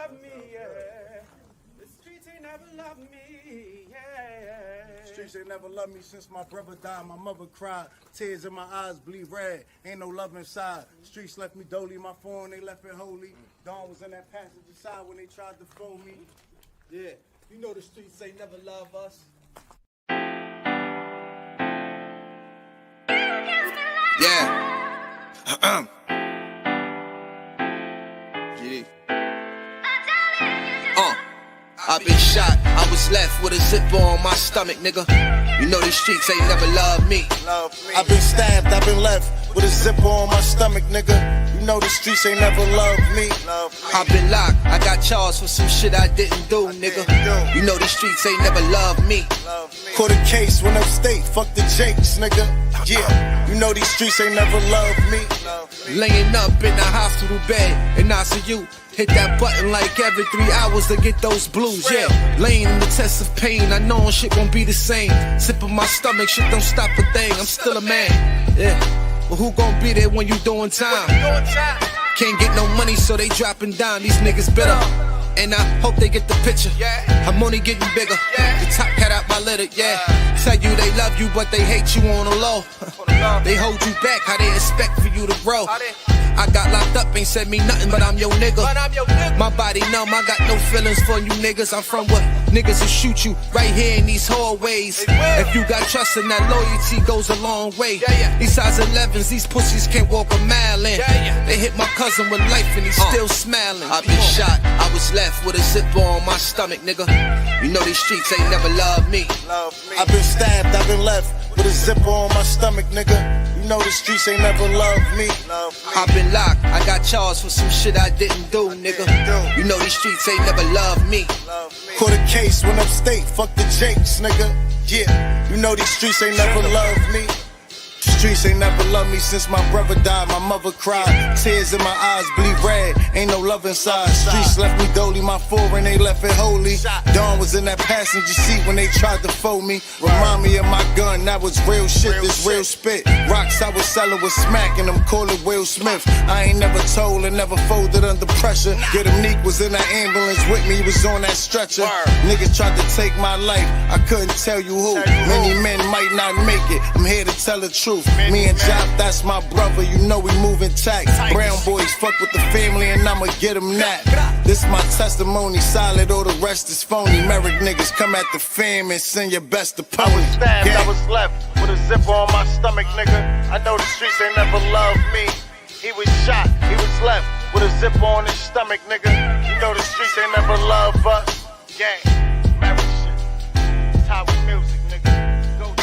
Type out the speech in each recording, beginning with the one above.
love me, yeah. The streets ain't never loved me, yeah. Streets ain't never loved me since my brother died. My mother cried, tears in my eyes bleed red. Ain't no love inside. Streets left me dolly, my phone they left it holy. Dawn was in that passenger side when they tried to phone me. Yeah, you know the streets ain't never love us. Yeah. I been shot, I was left with a zipper on my stomach, nigga. You know these streets ain't never loved me. I been stabbed, I been left with a zipper on my stomach, nigga. You know the streets ain't never loved me. I been locked, I got charged for some shit I didn't do, nigga. You know these streets ain't never loved me. Caught a case, went upstate, fuck the Jakes, nigga. Yeah, you know these streets ain't never loved me. Laying up in the hospital bed in ICU. Hit that button like every 3 hours to get those blues, yeah. Laying in the test of pain, I know shit won't be the same. Sipping my stomach, shit don't stop a thing, I'm still a man, yeah. But who gon' be there when you doing time? Can't get no money, so they dropping down, these niggas bitter. And I hope they get the picture, I'm only getting bigger. The top cat out my litter, yeah. Tell you they love you, but they hate you on the low. They hold you back, how they expect for you to grow. I got locked up, ain't said me nothing, but I'm your nigga. My body numb, I got no feelings for you niggas. I'm from what niggas will shoot you right here in these hallways. If you got trust and that loyalty goes a long way. These size 11s, these pussies can't walk a mile in. They hit my cousin with life and he's still smiling. I been shot, I was left with a zipper on my stomach, nigga. You know these streets ain't never loved me. I been stabbed, I been left with a zipper on my stomach, nigga. You know the streets ain't never loved me. I been locked, I got charged for some shit I didn't do, nigga. You know these streets ain't never loved me. Caught a case, went upstate, fuck the Jakes, nigga. Yeah, you know these streets ain't never loved me. Streets ain't never loved me since my brother died. My mother cried, tears in my eyes bleed red. Ain't no love inside. Streets left me dolly, my foreign they left it holy. Dawn was in that passenger seat when they tried to fold me. Remind me of my gun, that was real shit, this real spit. Rocks I was selling was smacking them, call it Will Smith. I ain't never told and never folded under pressure. Yeah, them Neek was in that ambulance with me, he was on that stretcher. Niggas tried to take my life, I couldn't tell you who. Many men might not make it, I'm here to tell the truth. Me and Jop, that's my brother, you know we moving tight. Brown boys fuck with the family and I'ma get them that. This my testimony, solid, all the rest is phony. Merrick niggas come at the fam and send your best opponent. I was stabbed, I was left with a zipper on my stomach, nigga. I know the streets ain't never loved me. He was shot, he was left with a zipper on his stomach, nigga. You know the streets ain't never loved us. Gang, Merrick shit, Tower music, nigga. Go.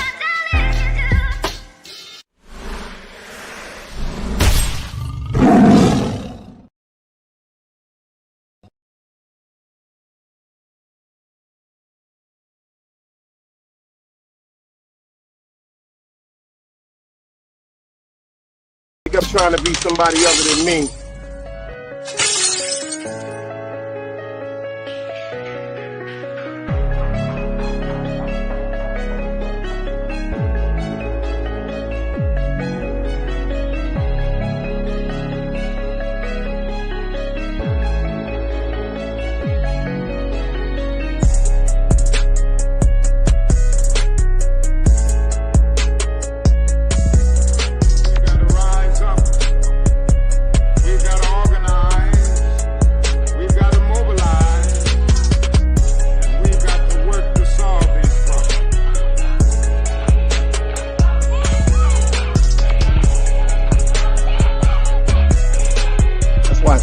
I'm trying to be somebody other than me.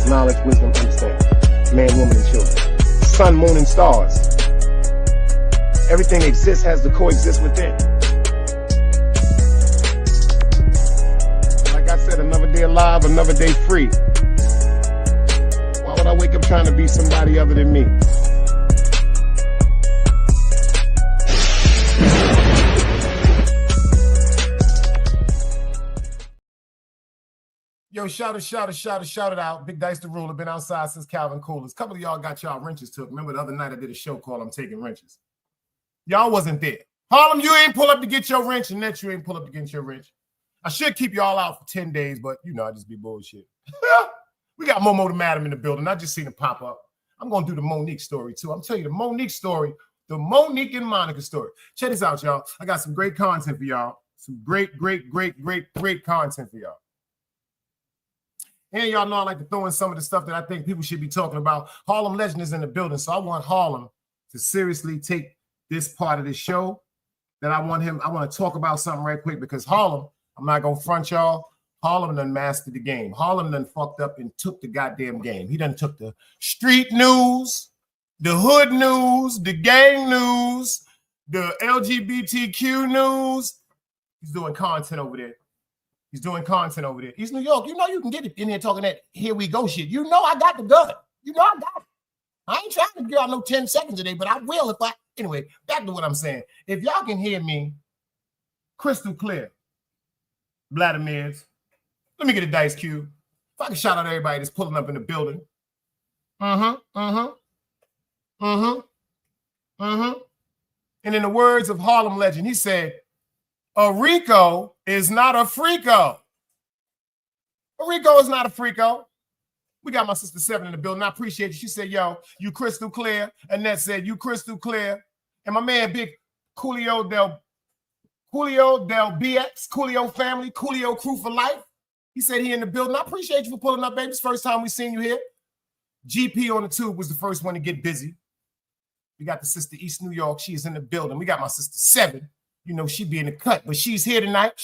Knowledge, wisdom, understanding. Man, woman, and children. Sun, moon, and stars. Everything exists, has to coexist within. Like I said, another day alive, another day free. Why would I wake up trying to be somebody other than me? Yo, shout it out. Big Dice the Ruler, been outside since Calvin Coolers. A couple of y'all got y'all wrenches took. Remember the other night I did a show called I'm Taking Wrenches. Y'all wasn't there. Harlem, you ain't pull up to get your wrench, and Net, you ain't pull up to get your wrench. I should keep y'all out for 10 days, but you know, I just be bullshit. We got Momo the Madam in the building. I just seen him pop up. I'm going to do the Monique story too. I'm telling you the Monique story, the Monique and Monica story. Check this out, y'all. I got some great content for y'all. Some great content for y'all. And y'all know I like to throw in some of the stuff that I think people should be talking about. Harlem Legend is in the building, so I want Harlem to seriously take this part of the show. That I want to talk about something right quick because Harlem, I'm not going to front y'all. Harlem done mastered the game. Harlem done fucked up and took the goddamn game. He done took the street news, the hood news, the gang news, the LGBTQ news. He's doing content over there. He's New York. You know you can get it in here talking that here we go shit. You know I got the gun. You know I got it. I ain't trying to give y'all no 10 seconds today, but I will if I... Anyway, back to what I'm saying. If y'all can hear me crystal clear, Vladimir's, let me get a dice cube. If I can shout out everybody that's pulling up in the building. And in the words of Harlem Legend, he said, a Rico is not a freako. A Rico is not a freako. We got my sister Seven in the building. I appreciate you. She said, yo, you crystal clear. Annette said, you crystal clear. And my man, big Coolio del BX, Coolio family, Coolio crew for life. He said he in the building. I appreciate you for pulling up, baby. It's the first time we seen you here. GP on the tube was the first one to get busy. We got the sister East New York. She is in the building. We got my sister Seven. You know, she be in the cut, but she's here tonight.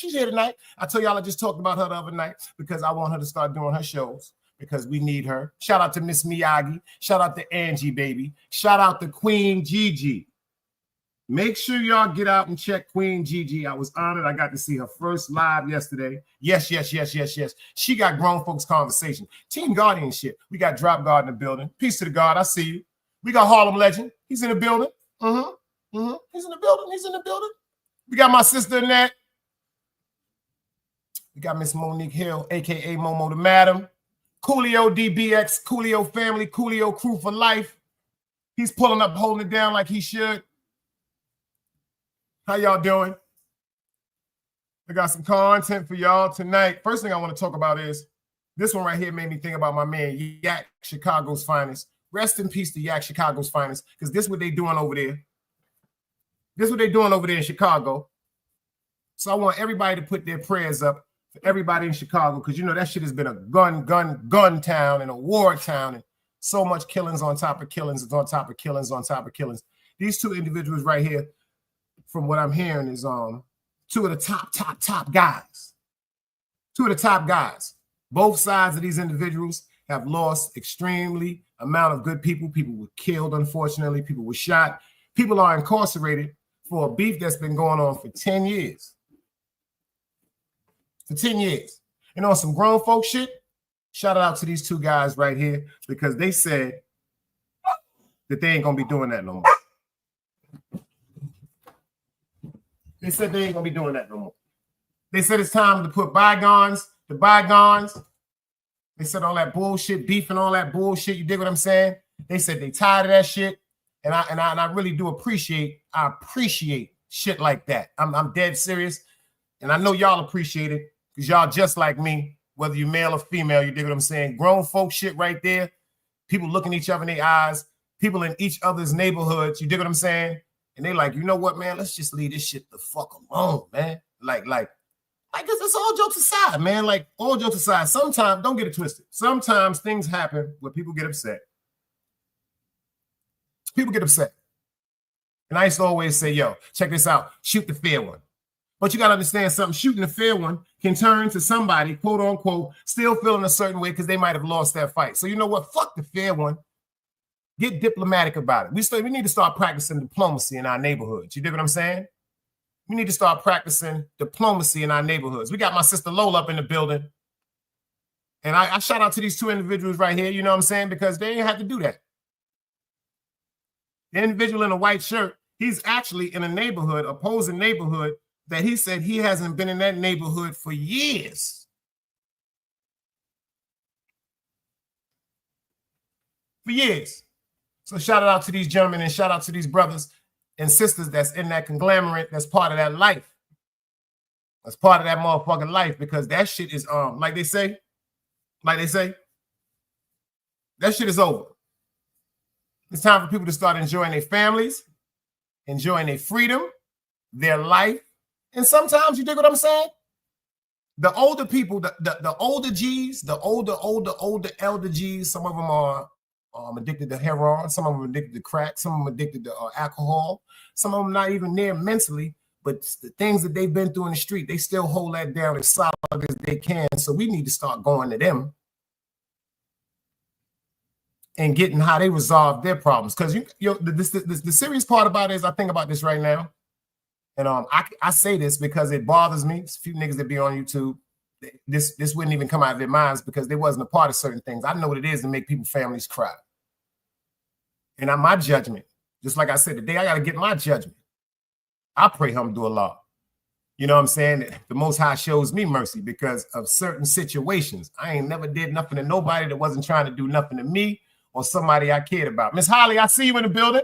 I told y'all I just talked about her the other night because I want her to start doing her shows. Because we need her. Shout out to Miss Miyagi. Shout out to Angie, baby. Shout out to Queen Gigi. Make sure y'all get out and check Queen Gigi. I was honored. I got to see her first live yesterday. Yes. She got grown folks conversation. Team Guardian shit. We got Drop Guard in the building. Peace to the guard. I see you. We got Harlem Legend. He's in the building. He's in the building. We got my sister in that. We got Miss Monique Hill, a.k.a. Momo the Madam. Coolio DBX, Coolio family, Coolio crew for life. He's pulling up, holding it down like he should. How y'all doing? I got some content for y'all tonight. First thing I want to talk about is this one right here made me think about my man, Yak, Chicago's finest. Rest in peace to Yak, Chicago's finest, because this is what they doing over there. In Chicago. So I want everybody to put their prayers up for everybody in Chicago, because you know that shit has been a gun town and a war town, and so much killings on top of killings on top of killings on top of killings. These two individuals right here, from what I'm hearing, is two of the top guys. Two of the top guys. Both sides of these individuals have lost extremely amount of good people. People were killed, unfortunately. People were shot. People are incarcerated for a beef that's been going on for 10 years. For 10 years. And on some grown folk shit, shout out to these two guys right here, because they said that they ain't going to be doing that no more. They said they ain't going to be doing that no more. They said it's time to put bygones to bygones. They said all that bullshit, beef and all that bullshit. You dig what I'm saying? They said they tired of that shit. And I really do appreciate shit like that. I'm dead serious. And I know y'all appreciate it, because y'all just like me, whether you're male or female, you dig what I'm saying? Grown folk shit right there. People looking each other in the eyes. People in each other's neighborhoods, you dig what I'm saying? And they like, you know what, man? Let's just leave this shit the fuck alone, man. Like, it's all jokes aside, man. Like, all jokes aside. Sometimes, don't get it twisted. Sometimes things happen where people get upset. People get upset. And I used to always say, yo, check this out. Shoot the fair one. But you got to understand something. Shooting the fair one can turn to somebody, quote unquote, still feeling a certain way because they might have lost that fight. So you know what? Fuck the fair one. Get diplomatic about it. We need to start practicing diplomacy in our neighborhoods. You dig what I'm saying? We need to start practicing diplomacy in our neighborhoods. We got my sister Lola up in the building. And I shout out to these two individuals right here, you know what I'm saying? Because they ain't have to do that. The individual in a white shirt, he's actually in a neighborhood, opposing neighborhood, that he said he hasn't been in that neighborhood for years. For years. So shout out to these gentlemen and shout out to these brothers and sisters that's in that conglomerate, that's part of that life. That's part of that motherfucking life, because that shit is, like they say, that shit is over. It's time for people to start enjoying their families, enjoying their freedom, their life. And sometimes, you dig what I'm saying? The older people, the older G's, the older elder G's, some of them are addicted to heroin, some of them are addicted to crack, some of them are addicted to alcohol, some of them not even there mentally, but the things that they've been through in the street, they still hold that down as solid as they can. So we need to start going to them and getting how they resolve their problems. Because the serious part about it is, I think about this right now, and I say this because it bothers me. It's a few niggas that be on YouTube. This wouldn't even come out of their minds because they wasn't a part of certain things. I know what it is to make people's families cry. And my judgment, just like I said today, I got to get my judgment. I pray alhamdulillah. You know what I'm saying? The Most High shows me mercy because of certain situations. I ain't never did nothing to nobody that wasn't trying to do nothing to me or somebody I cared about. Miss Holly, I see you in the building.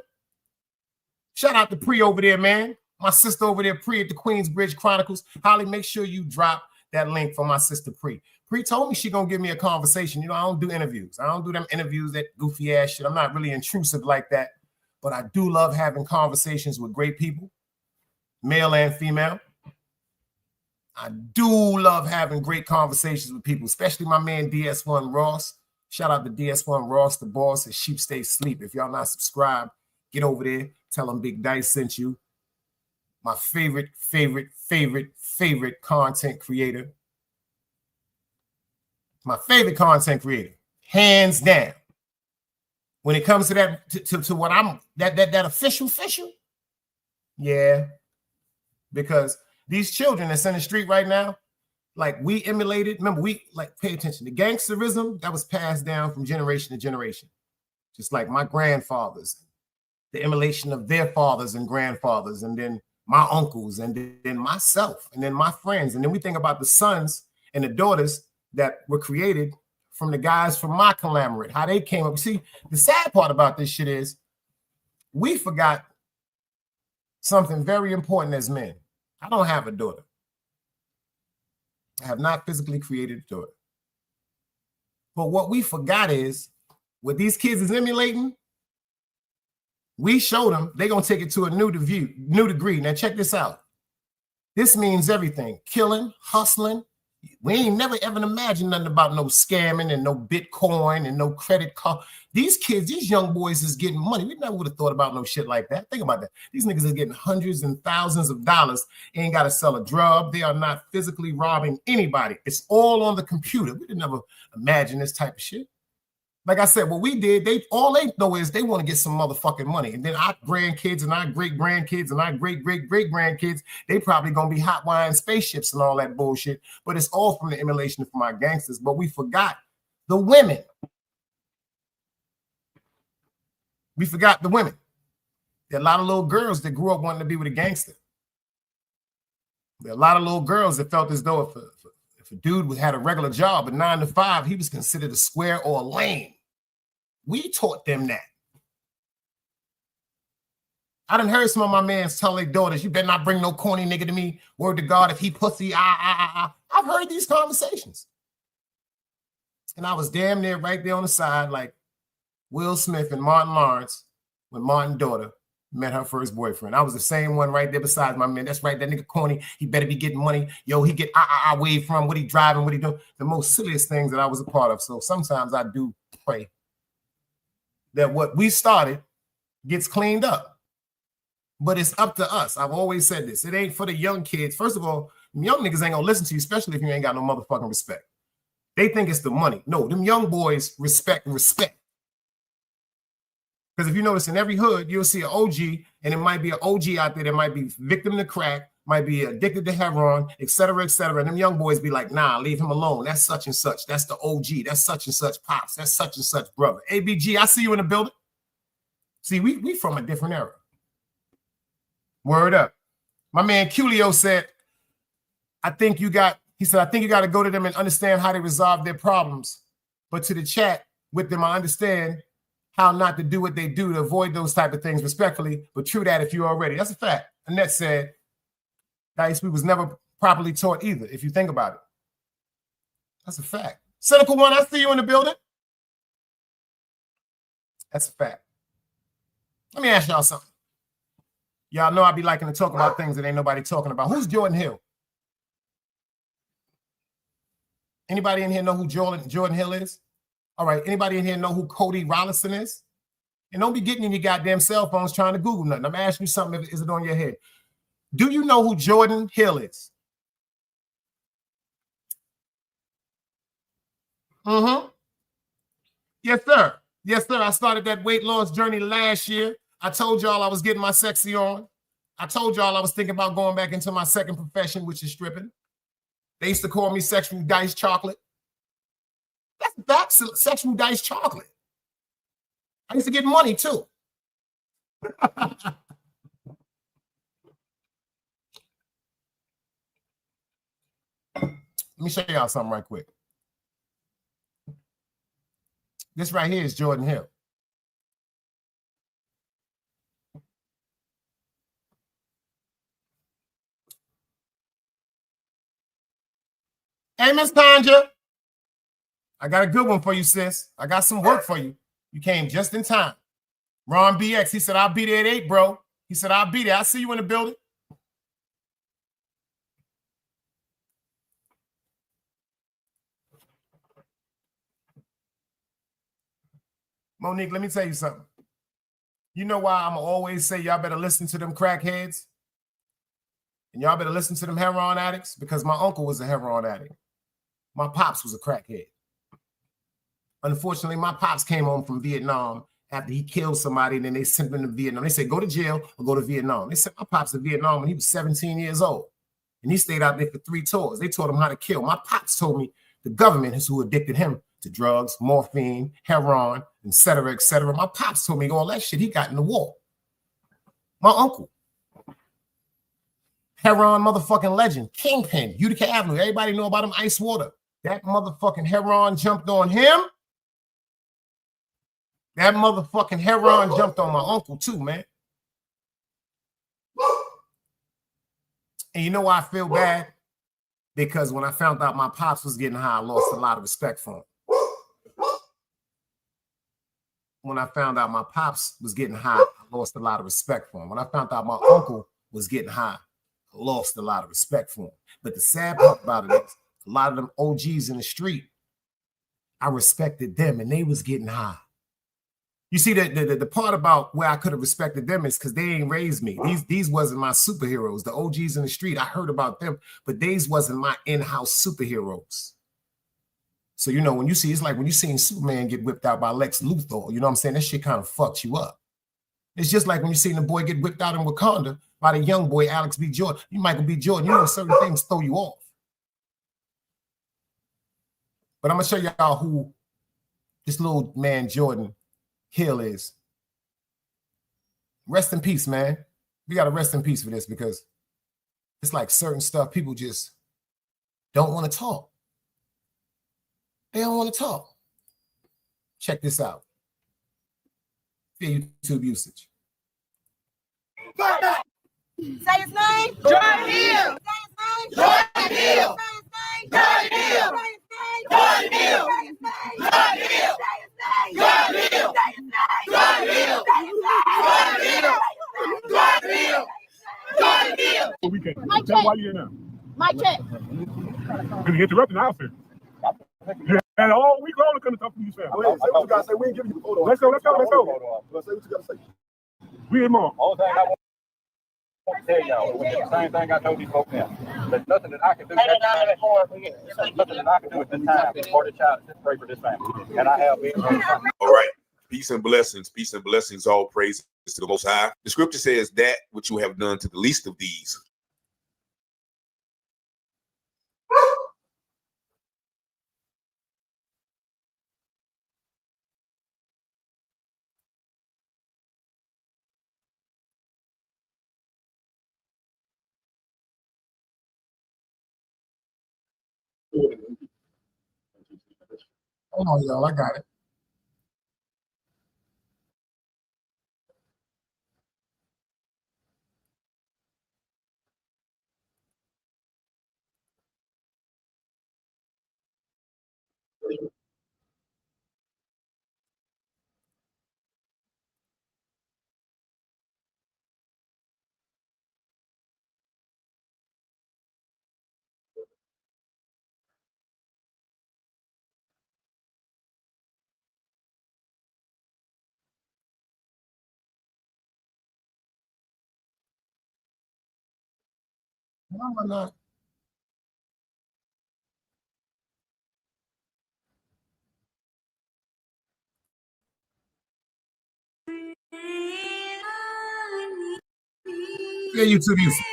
Shout out to Pre over there, man. My sister over there, Pre at the Queensbridge Chronicles. Holly, make sure you drop that link for my sister Pre. Pre told me she gonna give me a conversation. You know, I don't do interviews. I don't do them interviews, that goofy ass shit. I'm not really intrusive like that, but I do love having conversations with great people, male and female. I do love having great conversations with people, especially my man DS1 Ross. Shout out to DS1 Ross, the boss at Sheep Stay Sleep. If y'all not subscribed, get over there. Tell them Big Dice sent you. My favorite content creator. My favorite content creator, hands down. When it comes to that, to what I'm, that official, yeah. Because these children that's in the street right now, like we emulated, remember, we like pay attention. The gangsterism that was passed down from generation to generation. Just like my grandfathers, the emulation of their fathers and grandfathers, and then my uncles, and then myself, and then my friends. And then we think about the sons and the daughters that were created from the guys from my conglomerate, how they came up. See, the sad part about this shit is we forgot something very important as men. I don't have a daughter. I have not physically created a daughter. But what we forgot is what these kids is emulating, we showed them they're going to take it to a new degree. Now, check this out. This means everything. Killing, hustling. We ain't never ever imagined nothing about no scamming and no Bitcoin and no credit card. These kids, these young boys is getting money. We never would have thought about no shit like that. Think about that. These niggas is getting hundreds and thousands of dollars. Ain't got to sell a drug. They are not physically robbing anybody. It's all on the computer. We didn't ever imagine this type of shit. Like I said, what we did, all they know is they want to get some motherfucking money. And then our grandkids and our great-grandkids and our great-great-great-grandkids, they probably going to be hot wiring spaceships and all that bullshit. But it's all from the emulation from our gangsters. But we forgot the women. We forgot the women. There are a lot of little girls that grew up wanting to be with a gangster. There are a lot of little girls that felt as though if a dude had a regular job, a 9 to 5, he was considered a square or a lame. We taught them that. I done heard some of my mans tell their daughters, you better not bring no corny nigga to me. Word to God, if he pussy, I've heard these conversations. And I was damn near right there on the side like Will Smith and Martin Lawrence when Martin's daughter met her first boyfriend. I was the same one right there beside my man. That's right, that nigga corny. He better be getting money. Yo, he get wave from what he driving, what he doing. The most silliest things that I was a part of. So sometimes I do pray that what we started gets cleaned up. But it's up to us. I've always said this. It ain't for the young kids. First of all, young niggas ain't gonna listen to you, especially if you ain't got no motherfucking respect. They think it's the money. No, them young boys respect. Because if you notice in every hood, you'll see an OG, and it might be an OG out there that might be victim to crack, might be addicted to heroin, et cetera, et cetera. And them young boys be like, nah, leave him alone. That's such and such. That's the OG. That's such and such pops. That's such and such brother. ABG, I see you in the building. See, we from a different era. Word up. My man Culio said, I think you got to go to them and understand how they resolve their problems. But to the chat with them, I understand how not to do what they do to avoid those type of things respectfully, but true that if you're already. That's a fact. Annette said, Dice, we was never properly taught either, if you think about it. That's a fact. Cynical One, I see you in the building. That's a fact. Let me ask y'all something. Y'all know I be liking to talk about things that ain't nobody talking about. Who's Jordan Hill? Anybody in here know who Jordan Hill is? All right. Anybody in here know who Cody Rollison is? And don't be getting in your goddamn cell phones trying to Google nothing. I'm asking you something. Is it on your head? Do you know who Jordan Hill is? Mm-hmm. Yes, sir. Yes, sir. I started that weight loss journey last year. I told y'all I was getting my sexy on. I told y'all I was thinking about going back into my second profession, which is stripping. They used to call me sexual dice chocolate. That's sexual dice chocolate. I used to get money too. Let me show y'all something right quick. This right here is Jordan Hill. Hey, Miss Tanja. I got a good one for you, sis. I got some work for you. You came just in time. Ron BX, he said, I'll be there at 8, bro. He said, I'll be there. I'll see you in the building. Monique, let me tell you something. You know why I'm always say y'all better listen to them crackheads? And y'all better listen to them heroin addicts? Because my uncle was a heroin addict. My pops was a crackhead. Unfortunately, my pops came home from Vietnam after he killed somebody, and then they sent him to Vietnam. They said, go to jail or go to Vietnam. They sent my pops to Vietnam when he was 17 years old. And he stayed out there for 3 tours. They taught him how to kill. My pops told me the government is who addicted him to drugs, morphine, heroin, et cetera, et cetera. My pops told me all that shit he got in the war. My uncle. Heroin motherfucking legend. Kingpin, Utica Avenue. Everybody know about him, Ice Water. That motherfucking heroin jumped on him. That motherfucking heroin jumped on my uncle too, man. And you know why I feel bad? Because when I found out my pops was getting high, I lost a lot of respect for him. When I found out my pops was getting high, I lost a lot of respect for him. When I found out my uncle was getting high, I lost a lot of respect for him. But the sad part about it is a lot of them OGs in the street, I respected them and they was getting high. You see, the part about where I could have respected them is because they ain't raised me. These wasn't my superheroes. The OGs in the street, I heard about them, but these wasn't my in-house superheroes. So, you know, when you see, it's like when you seen Superman get whipped out by Lex Luthor, you know what I'm saying? That shit kind of fucked you up. It's just like when you seen the boy get whipped out in Wakanda by the young boy, Alex B. Jordan. You Michael B. Jordan, you know certain things throw you off. But I'm going to show y'all who this little man Jordan Hill is. Rest in peace, man. We got to rest in peace for this because it's like certain stuff people just don't want to talk. They don't want to talk. Check this out. Fair YouTube usage. Say his name. Jordan Hill. Say his name. Jordan Hill. Say his name. Jordan Hill. Say his name. Jordan Hill. Say his name. Jordan Hill. Say his name. Jordan Hill. Say his name. Jordan Hill. Say his name. Jordan Hill. Jordan Hill. We can. My Tell check. why you in there. My check. Because you interrupted the outfit. You had all week long to come to talk to you, Sam. Say what you gotta say. We ain't giving you the photo. Let's go. Say what you gotta say. We in more. All thing I want to tell y'all, the same thing I told these folks now. There's nothing that I can do. There's nothing that I can do at this time for the child to pray for this family. And I have been. All right. Peace and blessings, all praise to the Most High. The scripture says that which you have done to the least of these. Hold on, y'all. I got it. Why am I not? Yeah, YouTube music.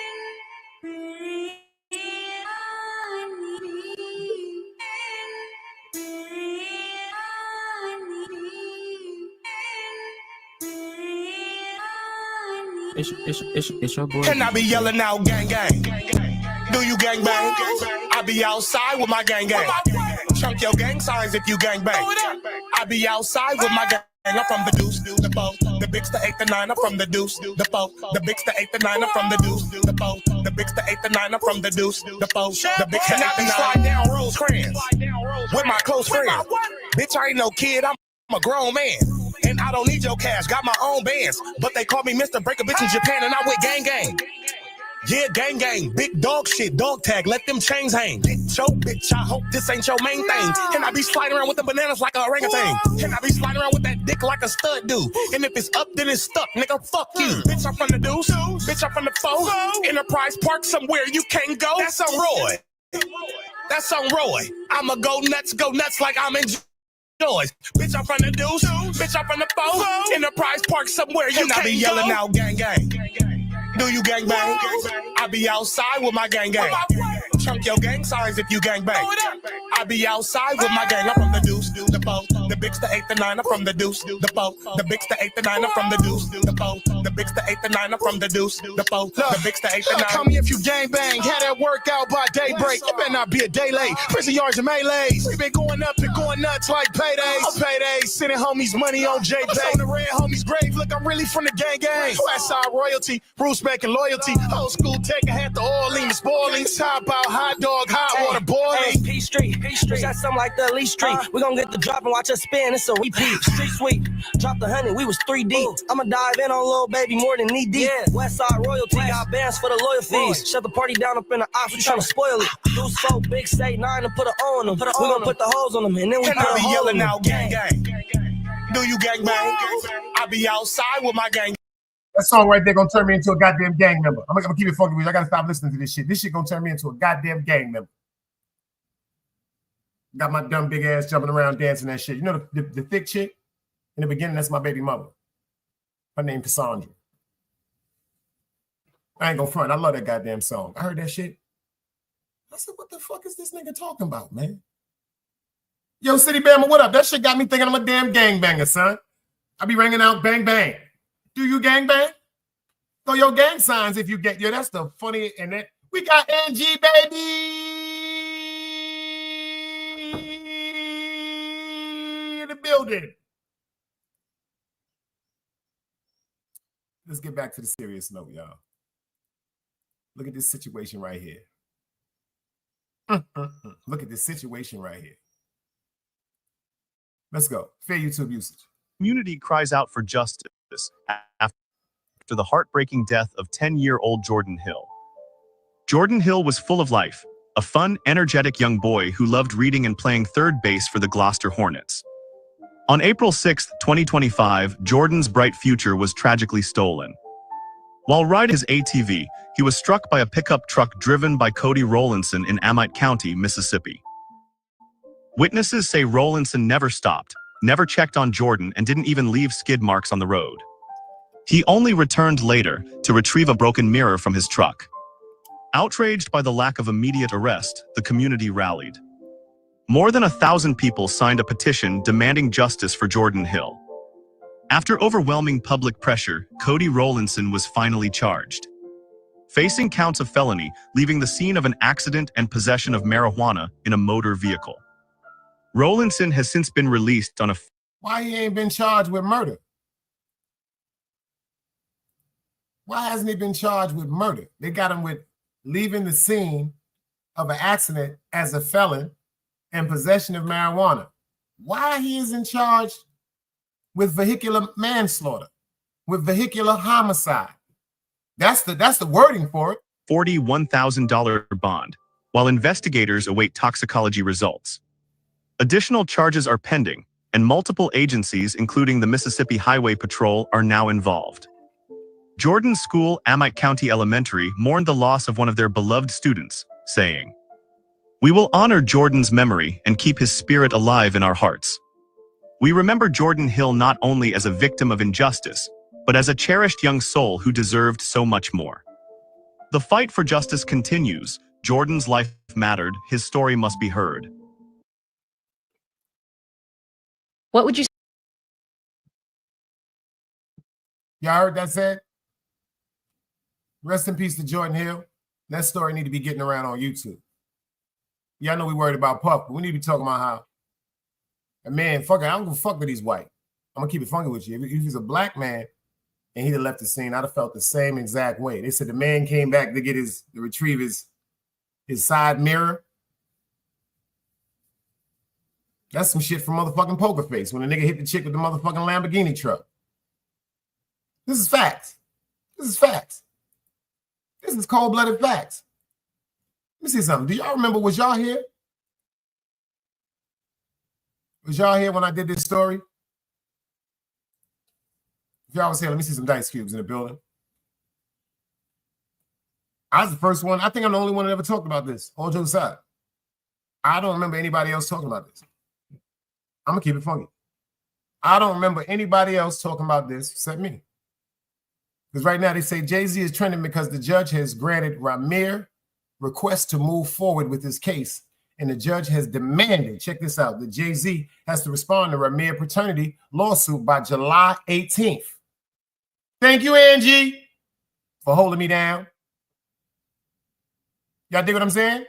It's your boy. And I be yelling out gang gang. Do you gang bang? I be outside with my gang gang. Chunk your gang signs if you gang bang. I be outside with my gang. I'm from the deuce, the bow, the bigs, the 8, the 9, I'm from the deuce, the bow, the bigs, the 8, the 9, I'm from the deuce, the bow, the bigs, the 8, the 9, I'm from the deuce, the bow, the bigs, the 8, the 9. Slide down Rosecrans with my close friends. Bitch, I ain't no kid, I'm a grown man. And I don't need your cash, got my own bands. But they call me Mr. Break a Bitch in Japan, and I'm with gang gang. Yeah, gang gang, big dog shit, dog tag, let them chains hang. Yo, bitch, I hope this ain't your main thing. And I be sliding around with the bananas like a orangutan. And I be sliding around with that dick like a stud do. And if it's up, then it's stuck, nigga, fuck you. Bitch, I'm from the deuce, bitch, I'm from the foe. Enterprise Park somewhere you can't go. That's on Roy. That's on Roy. I'ma go nuts like I'm in Joyce. Bitch, I'm from the deuce, bitch, I'm from the foe. Enterprise Park somewhere you can't go. And I be yelling out gang gang. Do you gang bang? I be outside with my gang gang. Chunk your gang signs if you gang bang. I be outside with my gang. I'm from the deuce, the bow, the bigs, the 8, the 9, I'm from the deuce, the bow, the bigs, the 8, the 9, I'm from the deuce, the bow, the bigs, the 8, the 9, I'm from the deuce, the bow, the bigs, the 8, the 9. Call me if you gang bang. Had that workout by daybreak. It better not be a day late. Prison yards and melees. We been going up and going nuts like paydays. Paydays, sending homies money on JPay. On the red homies grave. Look, I'm really from the gang gang. Westside royalty, respect and loyalty. Old school take a hat to Orleans, spoiling. Top out hot dog, hot water boiling. P Street, that's something like the Lee Street. We gon' get the drop and watch us spin. It's a repeat. Street sweep, drop the 100. We was 3 deep. I'ma dive in on little baby more than knee deep. Westside royalty got bands for the loyal fees. Shut the party down up in the ops. We tryna spoil it. Do so big, say 9 and put it on them. We gon' put the hoes on them and then we put a hole yelling out gang gang. Do you gang bang? I be outside with my gang. That song right there gonna turn me into a goddamn gang member. I'm gonna keep it funky with you. I gotta stop listening to this shit. This shit gonna turn me into a goddamn gang member. Got my dumb big ass jumping around dancing that shit. You know the thick chick? In the beginning, that's my baby mother. Her name Cassandra. I ain't gonna front. I love that goddamn song. I heard that shit. I said, what the fuck is this nigga talking about, man? Yo, City Bama, what up? That shit got me thinking I'm a damn gangbanger, son. I be ringing out bang bang. Do you gang bang? Throw your gang signs if you get. Yo, that's the funny. And then we got Angie, baby. In the building. Let's get back to the serious note, y'all. Look at this situation right here. Look at this situation right here. Let's go. Fair YouTube usage. Community cries out for justice after the heartbreaking death of 10-year-old Jordan Hill. Jordan Hill was full of life, a fun, energetic young boy who loved reading and playing third base for the Gloucester Hornets. On April 6, 2025, Jordan's bright future was tragically stolen. While riding his ATV, he was struck by a pickup truck driven by Cody Rowlandson in Amite County, Mississippi. Witnesses say Rowlandson never stopped, never checked on Jordan, and didn't even leave skid marks on the road. He only returned later to retrieve a broken mirror from his truck. Outraged by the lack of immediate arrest, the community rallied. More than 1,000 people signed a petition demanding justice for Jordan Hill. After overwhelming public pressure, Cody Rowlandson was finally charged. Facing counts of felony, leaving the scene of an accident and possession of marijuana in a motor vehicle. Rowlandson has since been released on a... Why he ain't been charged with murder? Why hasn't he been charged with murder? They got him with leaving the scene of an accident as a felon and possession of marijuana. Why he isn't charged with vehicular manslaughter, with vehicular homicide? That's the wording for it. $41,000 bond, while investigators await toxicology results. Additional charges are pending, and multiple agencies, including the Mississippi Highway Patrol, are now involved. Jordan's school, Amite County Elementary, mourned the loss of one of their beloved students, saying, "We will honor Jordan's memory and keep his spirit alive in our hearts. We remember Jordan Hill not only as a victim of injustice, but as a cherished young soul who deserved so much more. The fight for justice continues. Jordan's life mattered. His story must be heard." What would you Y'all heard that said? Rest in peace to Jordan Hill. That story need to be getting around on YouTube. Y'all know we worried about Puff, but we need to be talking about how, and man, fuck it, I don't give a fuck that he's white. I'm gonna keep it funky with you. If he's a black man and he'd have left the scene, I'd have felt the same exact way. They said the man came back to retrieve his side mirror. That's some shit from motherfucking Poker Face when a nigga hit the chick with the motherfucking Lamborghini truck. This is facts. This is facts. This is cold-blooded facts. Let me see something. Do y'all remember, was y'all here? Was y'all here when I did this story? If y'all was here, let me see some dice cubes in the building. I was the first one. I think I'm the only one that ever talked about this. All jokes aside. I don't remember anybody else talking about this. I'm going to keep it funky. I don't remember anybody else talking about this except me. Because right now they say Jay-Z is trending because the judge has granted Ramir request to move forward with his case. And the judge has demanded, check this out, that Jay-Z has to respond to Ramir paternity lawsuit by July 18th. Thank you, Angie, for holding me down. Y'all dig what I'm saying?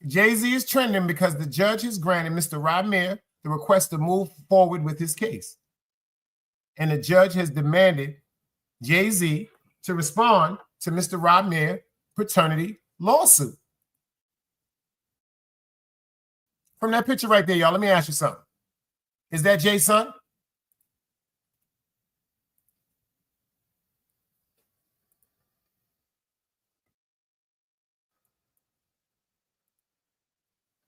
Jay-Z is trending because the judge has granted Mr. Ramir the request to move forward with his case. And the judge has demanded Jay-Z to respond to Mr. Ramir paternity lawsuit. From that picture right there, y'all, let me ask you something. Is that Jay's son?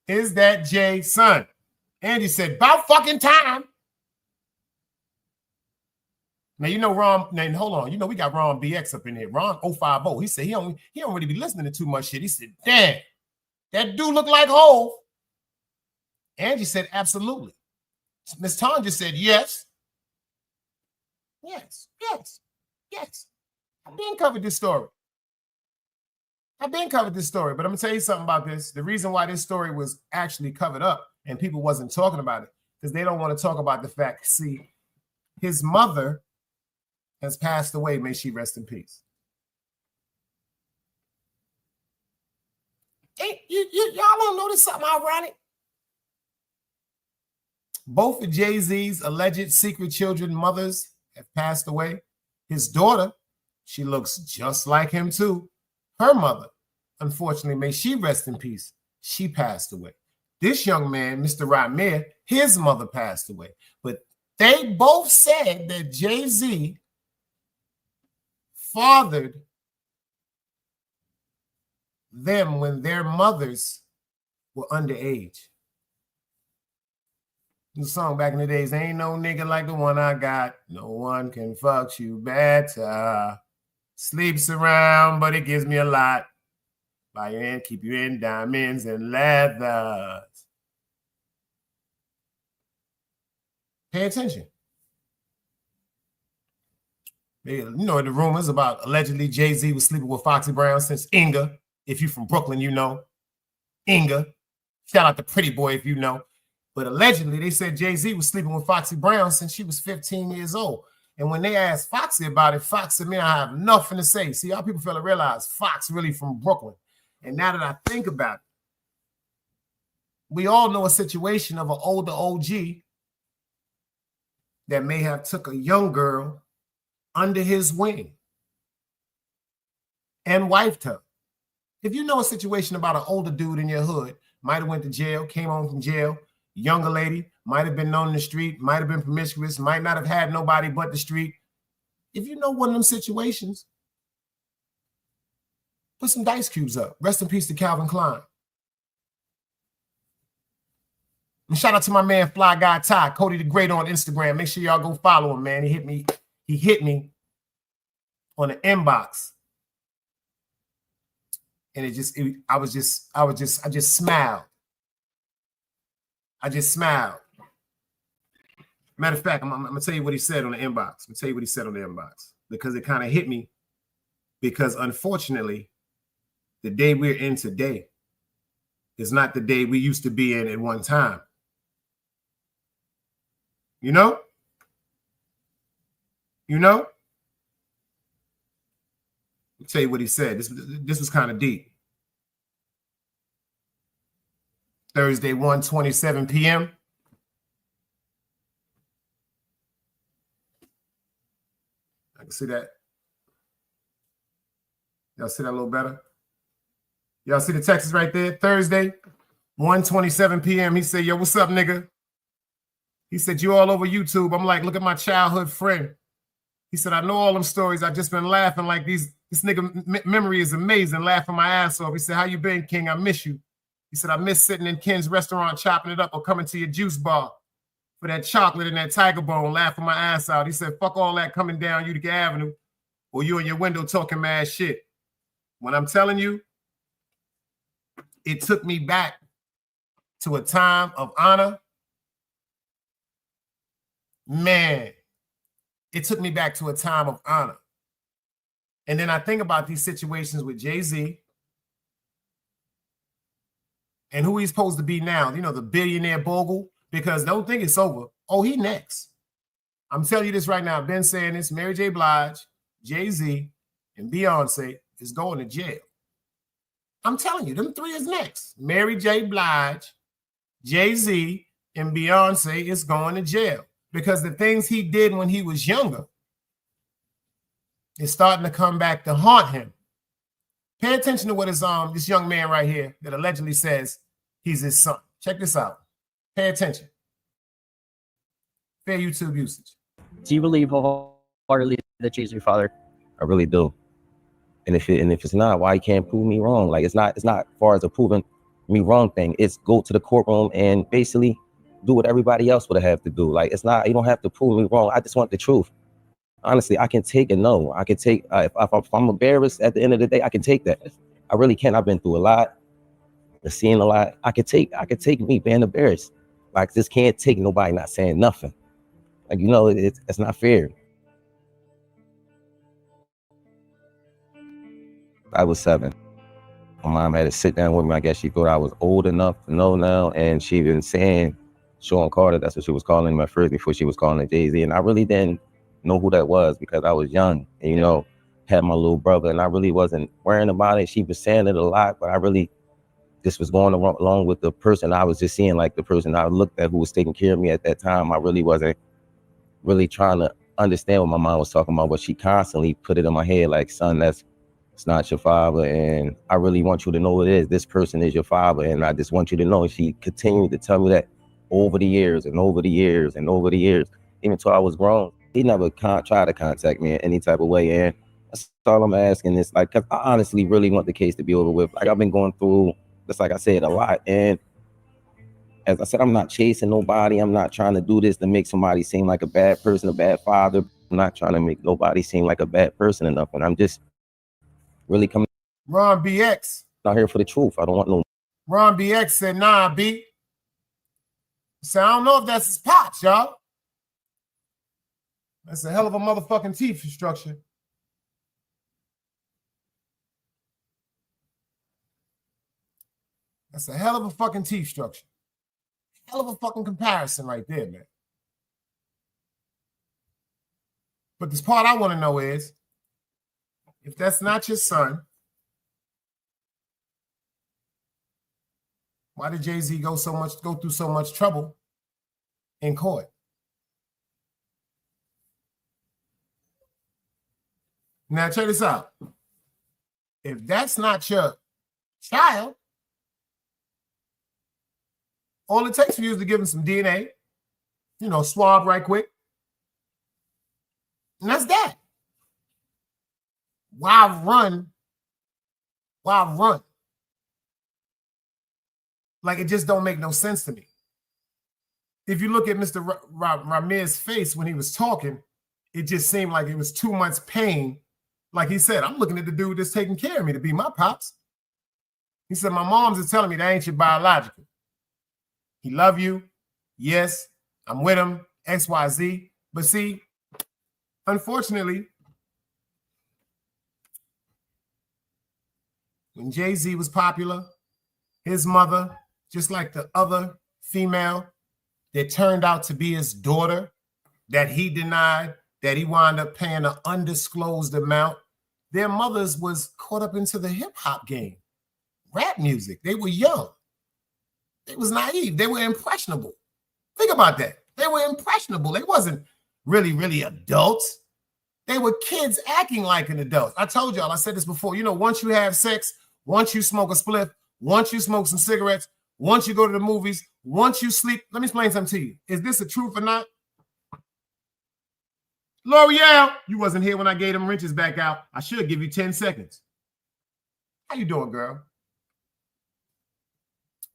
Is that Jay's son? Andy said, about fucking time. Now, you know, Ron, now, hold on. You know, we got Ron BX up in here. Ron 050. He said he don't really be listening to too much shit. He said, damn, that dude look like Hov. Angie said, absolutely. Miss Tanja said, yes. Yes. I've been covered this story. But I'm going to tell you something about this. The reason why this story was actually covered up and people wasn't talking about it, because they don't want to talk about the fact, see, his mother has passed away. May she rest in peace. Hey, y'all don't notice something ironic? Both of Jay-Z's alleged secret children mothers have passed away. His daughter, she looks just like him too. Her mother, unfortunately, may she rest in peace, she passed away. This young man, Mr. Ramir, his mother passed away. But they both said that Jay-Z fathered them when their mothers were underage. The song back in the days, ain't no nigga like the one I got. No one can fuck you better. Sleeps around, but it gives me a lot. Buy you in, keep you in diamonds and leathers. Pay attention. You know, the rumors about allegedly Jay-Z was sleeping with Foxy Brown since Inga. If you're from Brooklyn, you know. Inga. Shout out to Pretty Boy if you know. But allegedly, they said Jay-Z was sleeping with Foxy Brown since she was 15 years old. And when they asked Foxy about it, Fox said, man, I have nothing to say. See, y'all people fail to realize Fox really from Brooklyn. And now that I think about it, we all know a situation of an older OG that may have took a young girl under his wing and wifed her. If you know a situation about an older dude in your hood, might have went to jail, came home from jail, younger lady, might have been known in the street, might have been promiscuous, might not have had nobody but the street. If you know one of them situations, put some dice cubes up. Rest in peace to Calvin Klein. And shout out to my man Fly Guy Ty, Cody the Great on Instagram. Make sure y'all go follow him, man. He hit me he hit me on the inbox. And I just smiled. I just smiled. Matter of fact, I'm gonna tell you what he said on the inbox. Because it kind of hit me. Because unfortunately, the day we're in today is not the day we used to be in at one time. You know? Let me tell you what he said. This was kind of deep. Thursday, 1:27 p.m. I can see that. Y'all see that a little better? Y'all see the text right there? Thursday, 1:27 p.m. He said, yo, what's up, nigga? He said, you all over YouTube. I'm like, look at my childhood friend. He said, I know all them stories. I just been laughing like this nigga memory is amazing, laughing my ass off. He said, how you been, King? I miss you. He said, I miss sitting in Ken's restaurant, chopping it up, or coming to your juice bar for that chocolate and that tiger bone, laughing my ass out. He said, fuck all that coming down Utica Avenue or you in your window talking mad shit. When I'm telling you, it took me back to a time of honor. Man, it took me back to a time of honor. And then I think about these situations with Jay-Z and who he's supposed to be now, you know, the billionaire Bogle, because don't think it's over. Oh, he next. I'm telling you this right now. I've been saying this. Mary J. Blige, Jay-Z, and Beyonce is going to jail. I'm telling you, them three is next. Mary J. Blige, Jay-Z, and Beyonce is going to jail because the things he did when he was younger is starting to come back to haunt him. Pay attention to what is this young man right here that allegedly says he's his son. Check this out. Pay attention. Fair YouTube usage. Do you believe wholeheartedly that Jesus is your father? I really do. And if it's not, why you can't prove me wrong? Like it's not as far as a proving me wrong thing. It's go to the courtroom and basically do what everybody else would have to do. Like it's not, you don't have to prove me wrong. I just want the truth. Honestly, I can take a no. I can take if I'm embarrassed at the end of the day, I can take that. I really can. I've been through a lot, I've seen a lot. I could take me being embarrassed. Like this can't take nobody not saying nothing. Like you know, it's not fair. I was 7. My mom had to sit down with me. I guess she thought I was old enough to know now, and she been saying Sean Carter. That's what she was calling him at first before she was calling it Jay-Z, and I really didn't know who that was because I was young and, you know, had my little brother and I really wasn't worrying about it. She was saying it a lot, but I really just was going along with the person I was just seeing, like the person I looked at who was taking care of me at that time. I really wasn't really trying to understand what my mom was talking about, but she constantly put it in my head like, son, it's not your father. And I really want you to know what it is. This person is your father. And I just want you to know. And she continued to tell me that over the years and over the years and over the years, even until I was grown. He never tried to contact me in any type of way. And that's all I'm asking is like, cause I honestly really want the case to be over with. Like I've been going through, just like I said, a lot. And as I said, I'm not chasing nobody. I'm not trying to do this to make somebody seem like a bad person, a bad father. I'm not trying to make nobody seem like a bad person enough. And I'm just really coming. Ron BX. Not here for the truth. I don't want no. Ron BX said, nah, B. So I don't know if that's his pops, y'all. That's a hell of a motherfucking teeth structure. That's a hell of a fucking teeth structure. Hell of a fucking comparison right there, man. But this part I want to know is, if that's not your son, why did Jay-Z go through so much trouble in court? Now check this out. If that's not your child, all it takes for you is to give him some DNA, you know, swab right quick. And that's that. Why run? Like it just don't make no sense to me. If you look at Mr. Ramirez's face when he was talking, it just seemed like it was too much pain. Like he said, I'm looking at the dude that's taking care of me to be my pops. He said, my mom's is telling me that ain't your biological. He love you. Yes, I'm with him, XYZ. But see, unfortunately, when Jay-Z was popular, his mother, just like the other female that turned out to be his daughter, that he denied, that he wound up paying an undisclosed amount, their mothers was caught up into the hip-hop game, rap music. They were young. They was naive. They were impressionable. Think about that. They were impressionable. They wasn't really adults. They were kids acting like an adult. I told y'all, I said this before, you know, once you have sex, once you smoke a spliff, once you smoke some cigarettes, once you go to the movies, once you sleep, let me explain something to you. Is this the truth or not? L'Oreal, you wasn't here when I gave them wrenches back out. I should give you 10 seconds. How you doing, girl?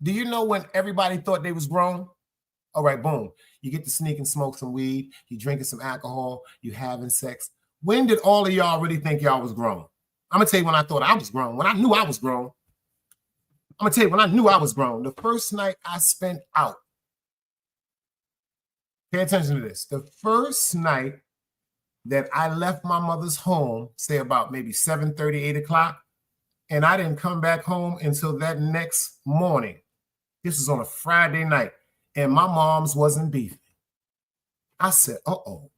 Do you know when everybody thought they was grown? All right, boom. You get to sneak and smoke some weed. You drinking some alcohol. You having sex. When did all of y'all really think y'all was grown? I'm going to tell you when I thought I was grown. When I knew I was grown. I'm going to tell you when I knew I was grown. The first night I spent out. Pay attention to this. The first night that I left my mother's home, say about maybe 7:30, 8 o'clock, and I didn't come back home until that next morning. This was on a Friday night, and my mom's wasn't beefing. I said, uh-oh.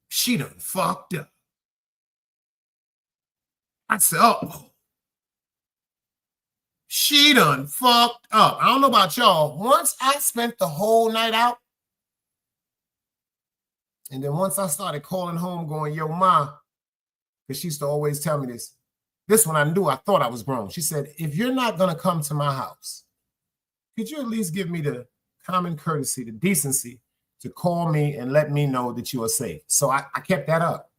She done fucked up. I said, uh-oh. She done fucked up. I don't know about y'all. Once I spent the whole night out, and then once I started calling home going, yo, ma, because she used to always tell me this. This one I knew, I thought I was grown. She said, if you're not going to come to my house, could you at least give me the common courtesy, the decency to call me and let me know that you are safe? So I kept that up.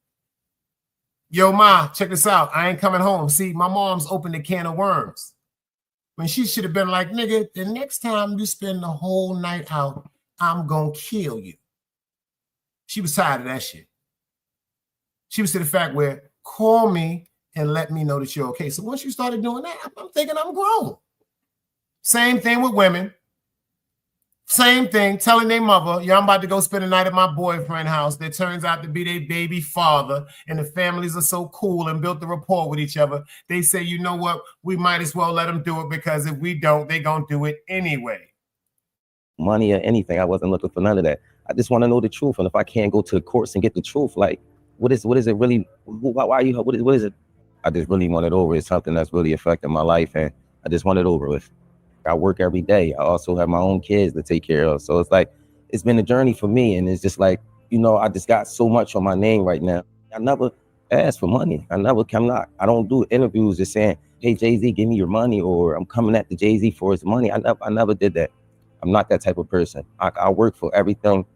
Yo, ma, check this out. I ain't coming home. See, my mom's opened a can of worms. When she should have been like, nigga, the next time you spend the whole night out, I'm going to kill you. She was tired of that shit. She was to the fact where, call me and let me know that you're okay. So once you started doing that, I'm thinking I'm grown. Same thing with women. Same thing, telling their mother, yeah, I'm about to go spend the night at my boyfriend's house that turns out to be their baby father, and the families are so cool and built the rapport with each other. They say, you know what, we might as well let them do it because if we don't, they're going to do it anyway. Money or anything. I wasn't looking for none of that. I just want to know the truth. And if I can't go to the courts and get the truth, like, what is it really? Why are you? What is it? I just really want it over. It's something that's really affecting my life, and I just want it over with. I work every day. I also have my own kids to take care of. So it's like, it's been a journey for me. And it's just like, you know, I just got so much on my name right now. I never asked for money. I don't do interviews just saying, hey, Jay-Z, give me your money, or I'm coming at the Jay-Z for his money. I never did that. I'm not that type of person. I work for everything.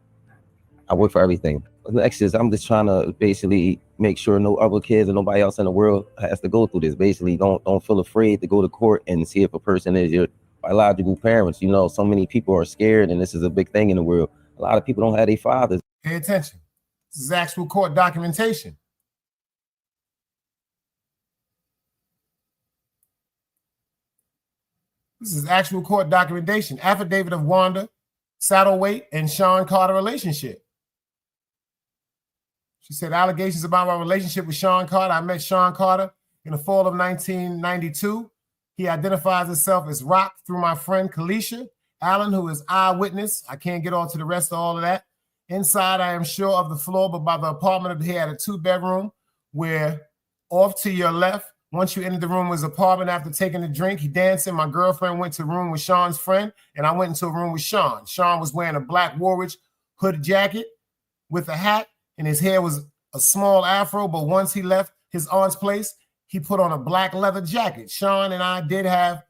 Next is I'm just trying to basically make sure no other kids or nobody else in the world has to go through this. Basically, don't feel afraid to go to court and see if a person is your biological parents. You know, so many people are scared, and this is a big thing in the world. A lot of people don't have their fathers. Pay attention. This is actual court documentation. This is actual court documentation. Affidavit of Wanda Saddlewaite and Sean Carter relationship. She said, allegations about my relationship with Sean Carter. I met Sean Carter in the fall of 1992. He identifies himself as Rock through my friend Kalisha Allen, who is eyewitness. I can't get on to the rest of all of that. Inside, I am sure of the floor, but by the apartment, he had a 2-bedroom where off to your left, once you enter the room, was an apartment. After taking a drink, he dancing. My girlfriend went to a room with Sean's friend, and I went into a room with Sean. Sean was wearing a black Woolrich hooded jacket with a hat, and his hair was a small afro, but once he left his aunt's place, he put on a black leather jacket. Sean and I did have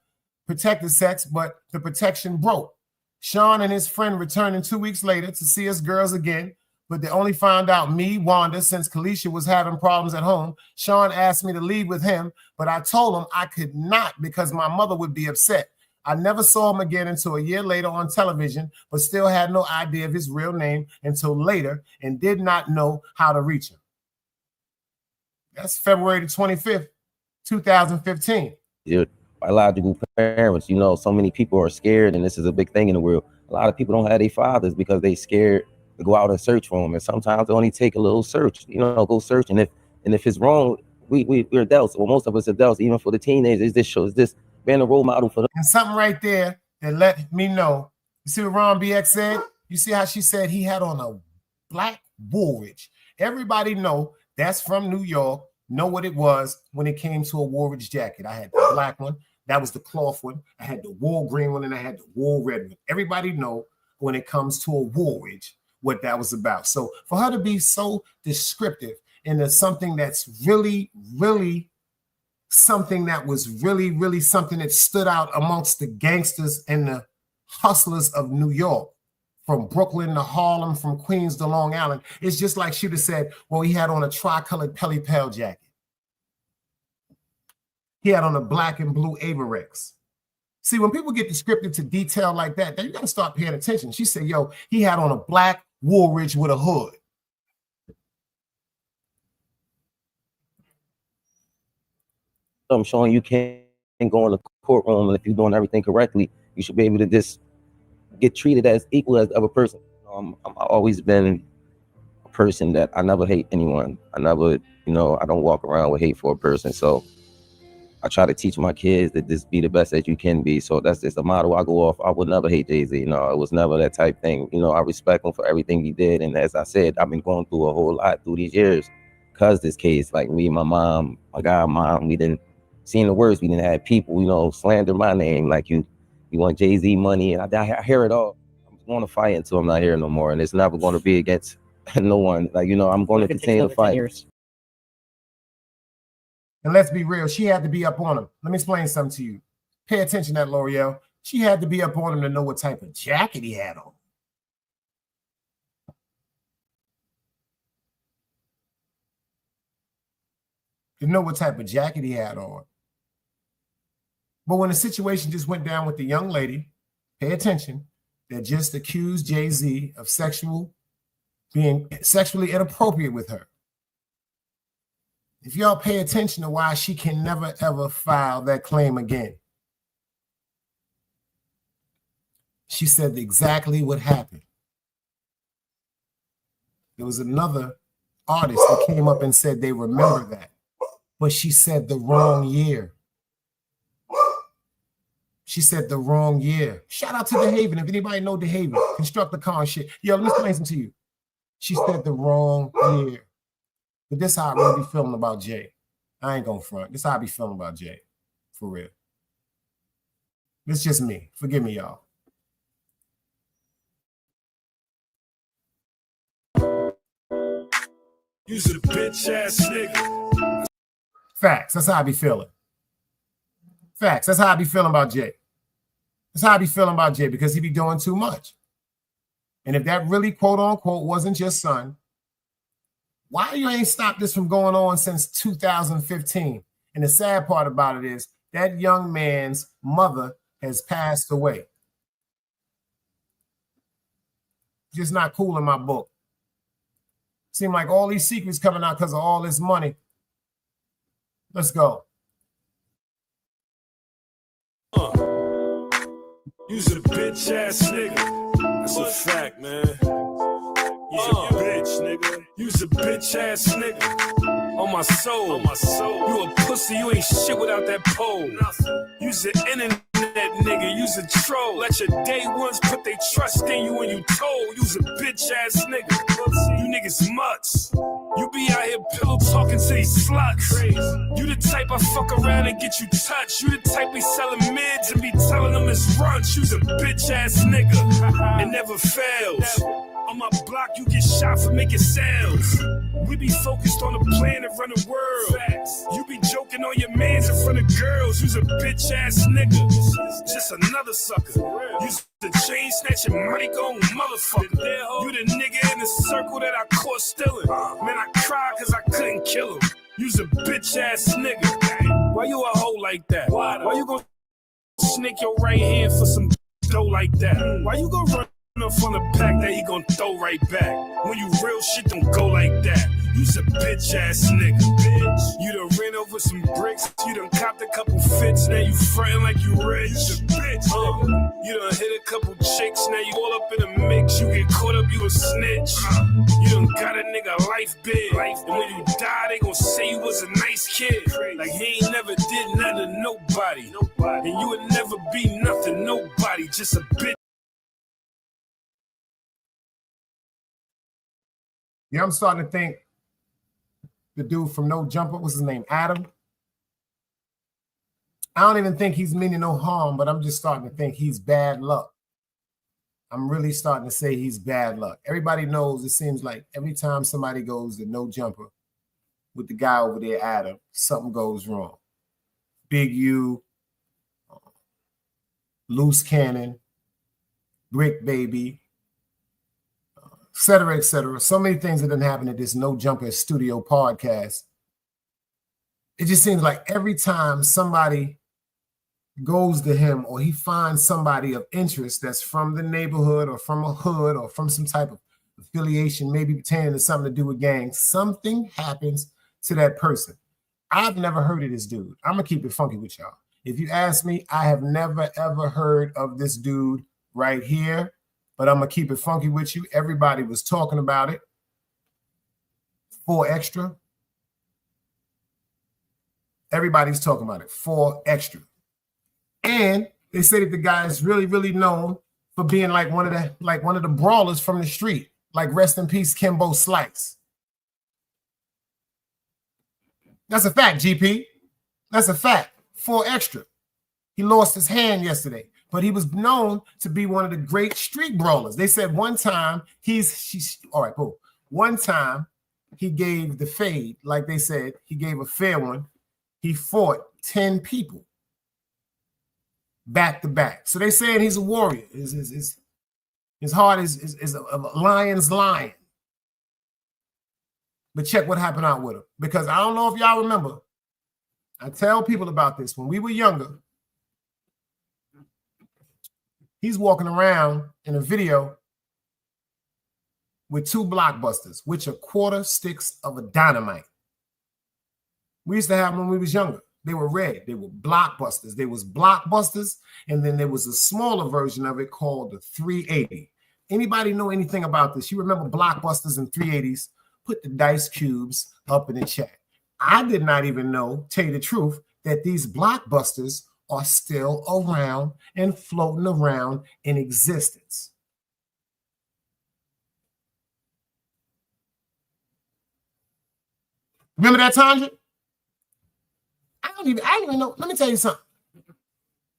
protected sex, but the protection broke. Sean and his friend returned 2 weeks later to see us girls again, but they only found out me, Wanda, since Kalisha was having problems at home. Sean asked me to leave with him, but I told him I could not because my mother would be upset. I never saw him again until a year later on television, but still had no idea of his real name until later and did not know how to reach him. That's February the 25th, 2015. Your biological parents, you know, so many people are scared, and this is a big thing in the world. A lot of people don't have their fathers because they scared to go out and search for them, and sometimes it only take a little search, you know, go search, and if it's wrong, we're adults, or most of us adults, even for the teenagers, this being a role model for them. And something right there that let me know. You see what Ron BX said? You see how she said he had on a black Woolrich. Everybody know that's from New York. Know what it was when it came to a Woolrich jacket. I had the black one. That was the cloth one. I had the wool green one, and I had the wool red one. Everybody know when it comes to a Woolrich what that was about. So for her to be so descriptive into something that's really, really something that was really, really something that stood out amongst the gangsters and the hustlers of New York, from Brooklyn to Harlem, from Queens to Long Island. It's just like she'd have said, well, he had on a tricolored Pelly Pell jacket. He had on a black and blue Averex. See, when people get descriptive to detail like that, then you got to start paying attention. She said, yo, he had on a black Woolrich with a hood. I'm showing you can't go in the courtroom, and if you're doing everything correctly, you should be able to just get treated as equal as the other person. I've always been a person that I never hate anyone. I never, you know, I don't walk around with hate for a person. So I try to teach my kids that just be the best that you can be. So that's just a motto I go off. I would never hate Jay-Z. You know, it was never that type thing. You know, I respect him for everything he did. And as I said, I've been going through a whole lot through these years because this case, like me, my mom, my godmom, we didn't seen the worst. We didn't have people, you know, slander my name. Like you want Jay-Z money. And I hear it all. I'm going to fight until I'm not here no more. And it's never going to be against no one. Like, you know, I'm going to continue to fight. And let's be real, she had to be up on him. Let me explain something to you. Pay attention to that, L'Oreal. She had to be up on him to know what type of jacket he had on. To know what type of jacket he had on. But when the situation just went down with the young lady, pay attention, that just accused Jay-Z of being sexually inappropriate with her. If y'all pay attention to why she can never, ever file that claim again. She said exactly what happened. There was another artist that came up and said they remember that, but she said the wrong year. She said the wrong year. Shout out to DeHaven. If anybody know DeHaven, construct the car and shit. Yo, let me explain something to you. She said the wrong year. But this is how I really be feeling about Jay. I ain't gonna front. This is how I be feeling about Jay. For real. This is just me. Forgive me, y'all. You's a bitch ass nigga. Facts. That's how I be feeling. Facts. That's how I be feeling about Jay. That's how I be feeling about Jay, because he be doing too much. And if that really, quote unquote, wasn't your son, why you ain't stopped this from going on since 2015? And the sad part about it is that young man's mother has passed away. Just not cool in my book. Seem like all these secrets coming out because of all this money. Let's go. You's a bitch ass nigga. That's a fact, man. You's a bitch, nigga. You's a bitch ass nigga. On my soul. On my soul. You a pussy, you ain't shit without that pole. You's an internet nigga, you's a troll. Let your day ones put their trust in you when you told. You's a bitch ass nigga. You niggas mutts. You be out here pillow talking to these sluts. You the type I fuck around and get you touched. You the type be selling mids and be telling them it's brunch. You's a bitch ass nigga. It never fails. On my block, you get shot for making sounds. We be focused on the plan to run the world. You be joking on your mans in front of girls. You's a bitch ass nigga. Just another sucker. You's the chain snatching money going motherfucker. You the nigga in the circle that I caught stealing. Man, I cried cause I couldn't kill him. You's a bitch ass nigga. Why you a hoe like that? Why you gon' nick your right hand for some dough like that? Why you gonna run up on the pack that he gon' throw right back? When you real shit don't go like that. You's a bitch ass nigga, bitch. You done ran over some bricks, you done copped a couple fits, now you frontin' like you rich. You's a bitch, you done hit a couple chicks, now you all up in a mix, you get caught up, you a snitch. You done got a nigga life big, and when you die, they gon' say you was a nice kid. Like he ain't never did nothing to nobody. And you would never be nothing, nobody, just a bitch. Yeah, I'm starting to think the dude from No Jumper, what's his name, Adam? I don't even think he's meaning no harm, but I'm just starting to think he's bad luck. I'm really starting to say he's bad luck. Everybody knows, it seems like every time somebody goes to No Jumper with the guy over there, Adam, something goes wrong. Big U, Loose Cannon, Brick Baby, et cetera, et cetera. So many things that didn't happen at this No Jumper studio podcast. It just seems like every time somebody goes to him or he finds somebody of interest that's from the neighborhood or from a hood or from some type of affiliation, maybe pertaining to something to do with gangs, something happens to that person. I've never heard of this dude. I'm going to keep it funky with y'all. If you ask me, I have never, ever heard of this dude right here. But I'm going to keep it funky with you. Everybody was talking about it. 4 Extra. Everybody's talking about it. 4 Extra. And they say that the guy is really, really known for being like one of the brawlers from the street. Like rest in peace, Kimbo Slice. That's a fact, GP. That's a fact. 4 Extra. He lost his hand yesterday. But he was known to be one of the great street brawlers. They said one time one time he gave the fade, like they said, he gave a fair one. He fought 10 people back to back. So they saying he's a warrior. His heart is a lion's lion. But check what happened out with him. Because I don't know if y'all remember. I tell people about this. When we were younger, he's walking around in a video with 2 blockbusters, which are quarter sticks of a dynamite. We used to have them when we was younger. They were red. They were blockbusters. There was blockbusters, and then there was a smaller version of it called the 380. Anybody know anything about this? You remember blockbusters and 380s? Put the dice cubes up in the chat. I did not even know, tell you the truth, that these blockbusters are still around and floating around in existence. Remember that, Tanja? I don't even know. Let me tell you something.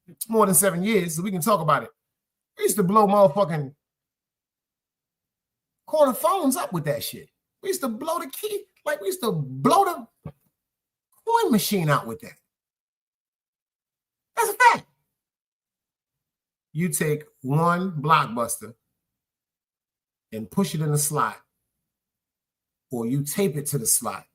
It's more than 7 years, so we can talk about it. We used to blow motherfucking corner phones up with that shit. We used to blow the key, like we used to blow the coin machine out with that. That's a fact. You take one blockbuster and push it in the slot, or you tape it to the slot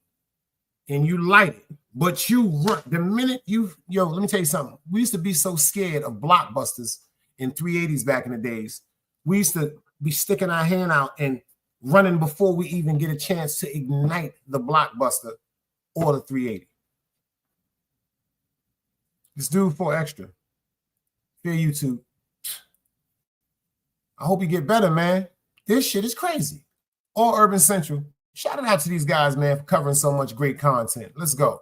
and you light it, but you run. The minute let me tell you something. We used to be so scared of blockbusters in 380s back in the days. We used to be sticking our hand out and running before we even get a chance to ignite the blockbuster or the 380. This dude 4 Extra. Fear YouTube. I hope you get better, man. This shit is crazy. All Urban Central. Shout it out to these guys, man, for covering so much great content. Let's go.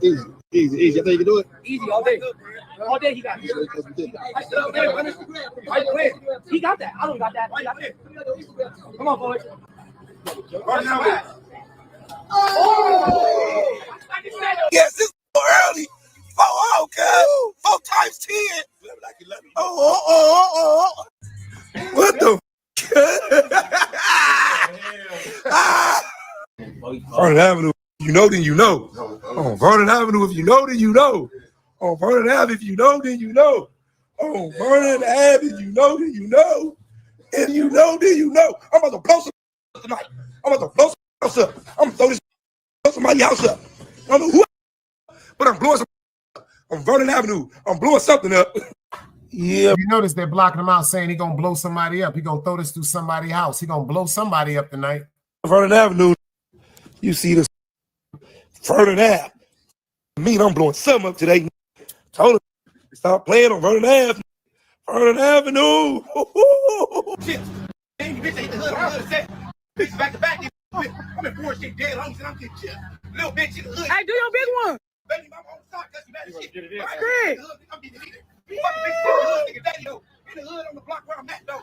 Easy. I think you can do it. Easy all day. All day he got it. He got that. I don't got that. Come on, boys. Oh! Yes, this is early. 4 cuz. 4 times 10. Oh. What the Vernon Avenue, you know, then you know. Oh, Vernon Avenue, if you know, then you know. Oh, Vernon Ave, if you know, then you know. Oh, Vernon Ave, if you know, then you know. And you know, then you know. I'm about to blow some tonight. I'm about to blow some up. I'm gonna throw this somebody else up. I don't know who, but I'm blowing on Vernon Avenue. I'm blowing something up. Yeah. You notice they're blocking him out saying he gonna blow somebody up. He gonna throw this through somebody's house. He gonna blow somebody up tonight. Vernon Avenue. You see this Vernon Ave. I'm blowing something up today. Told him stop playing on Vernon Ave. Vernon Avenue. Shit. Damn, bitch, ain't the hood on the other set. Bitch, back to back. I'm in 4 shit dead homies and I'm getting chipped. Little bitch in the hood. Hey, do your big one. Baby, mama on the side, cause you mad as shit. Great. I'm getting it. You fucking bitch in the hood, nigga, daddy, though. In the hood on the block where I'm at, though.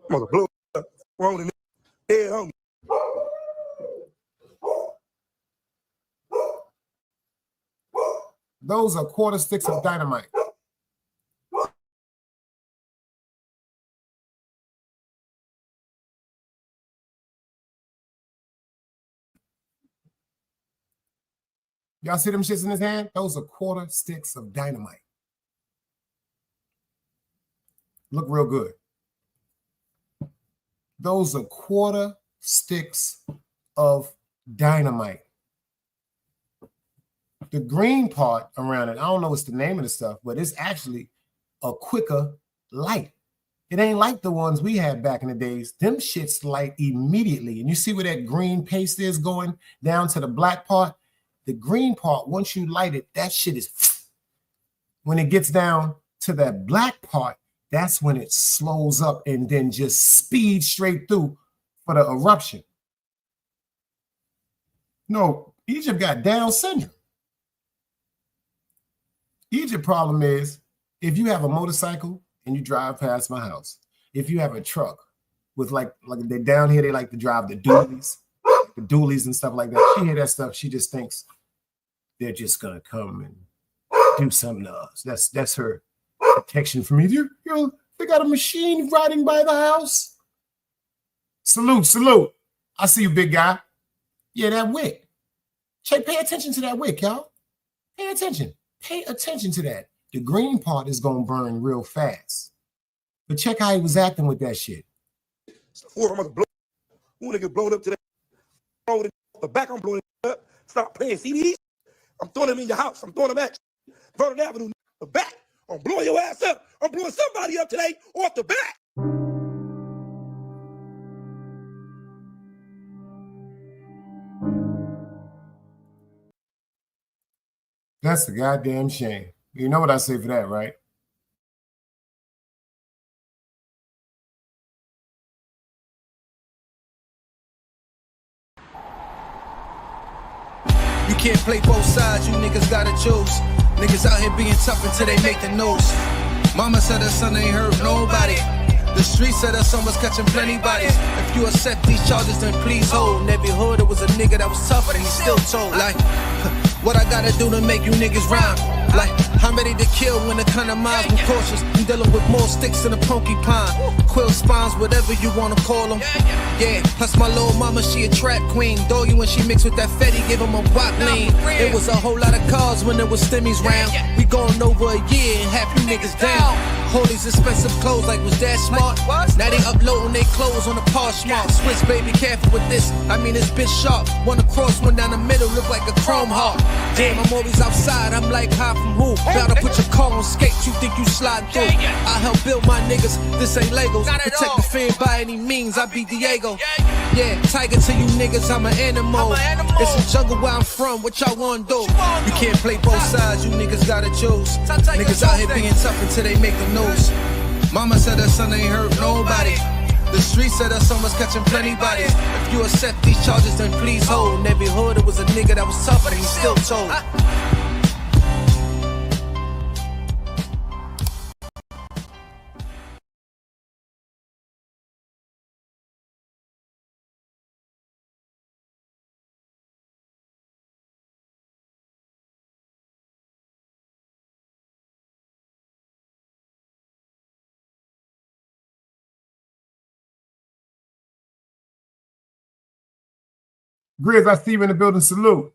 Mother blow up. Rolling dead homie. Those are quarter sticks of dynamite. Y'all see them shits in his hand? Those are quarter sticks of dynamite. Look real good. Those are quarter sticks of dynamite. The green part around it, I don't know what's the name of the stuff, but it's actually a quicker light. It ain't like the ones we had back in the days. Them shits light immediately. And you see where that green paste is going down to the black part? The green part, once you light it, that shit is... When it gets down to that black part, that's when it slows up and then just speeds straight through for the eruption. No, Egypt got Down syndrome. Egypt problem is, if you have a motorcycle and you drive past my house, if you have a truck with like they down here, they like to drive the dualies and stuff like that. She hear that stuff, she just thinks they're just gonna come and do something to us. That's her protection from me. You know, they got a machine riding by the house. Salute. I see you, big guy. Yeah, that wick. Pay attention to that wick, y'all. Pay attention. Pay attention to that. The green part is gonna burn real fast. But check how he was acting with that shit. I'm gonna blow. Who wanna get blown up today? The back, I'm blowing it up. Stop playing CDs. I'm throwing them in your house. I'm throwing them at you. Vernon Avenue, the back. I'm blowing your ass up. I'm blowing somebody up today off the back. That's a goddamn shame. You know what I say for that, right? You can't play both sides, you niggas gotta choose. Niggas out here being tough until they make the news. Mama said her son ain't hurt nobody. The street said her son was catching plenty bodies. If you accept these charges, then please hold. In every hood, it was a nigga that was tough, and he still told. Like, what I gotta do to make you niggas rhyme? Like, I'm ready to kill when the kind of minds be cautious. I'm dealing with more sticks than a porcupine. Quill spines, whatever you wanna call them. Yeah, plus my little mama, she a trap queen. Doggy when she mixed with that Fetty, give him a wop lean. It was a whole lot of cars when there was stimmies round. We going over a year and half you niggas down. All these expensive clothes, like was that smart? Now they uploading their clothes on the Poshmark. Switch, baby, careful with this. I mean, it's bitch sharp. One across, one down the middle, look like a chrome heart. Damn, I'm always outside. I'm like, high from who? Bound to put your car on skates. You think you sliding through? I help build my niggas. This ain't Legos. Protect the fan by any means. I be Diego. Yeah, tiger to you niggas. I'm an animal. It's a jungle where I'm from. What y'all wanna do? You can't play both sides. You niggas gotta choose. Niggas out here being tough until they make the news. Mama said her son ain't hurt nobody. The street said her son was catching plenty bodies. If you accept these charges, then please hold. In every hood, it was a nigga that was tough, but he still told. Grizz, I see you in the building. Salute.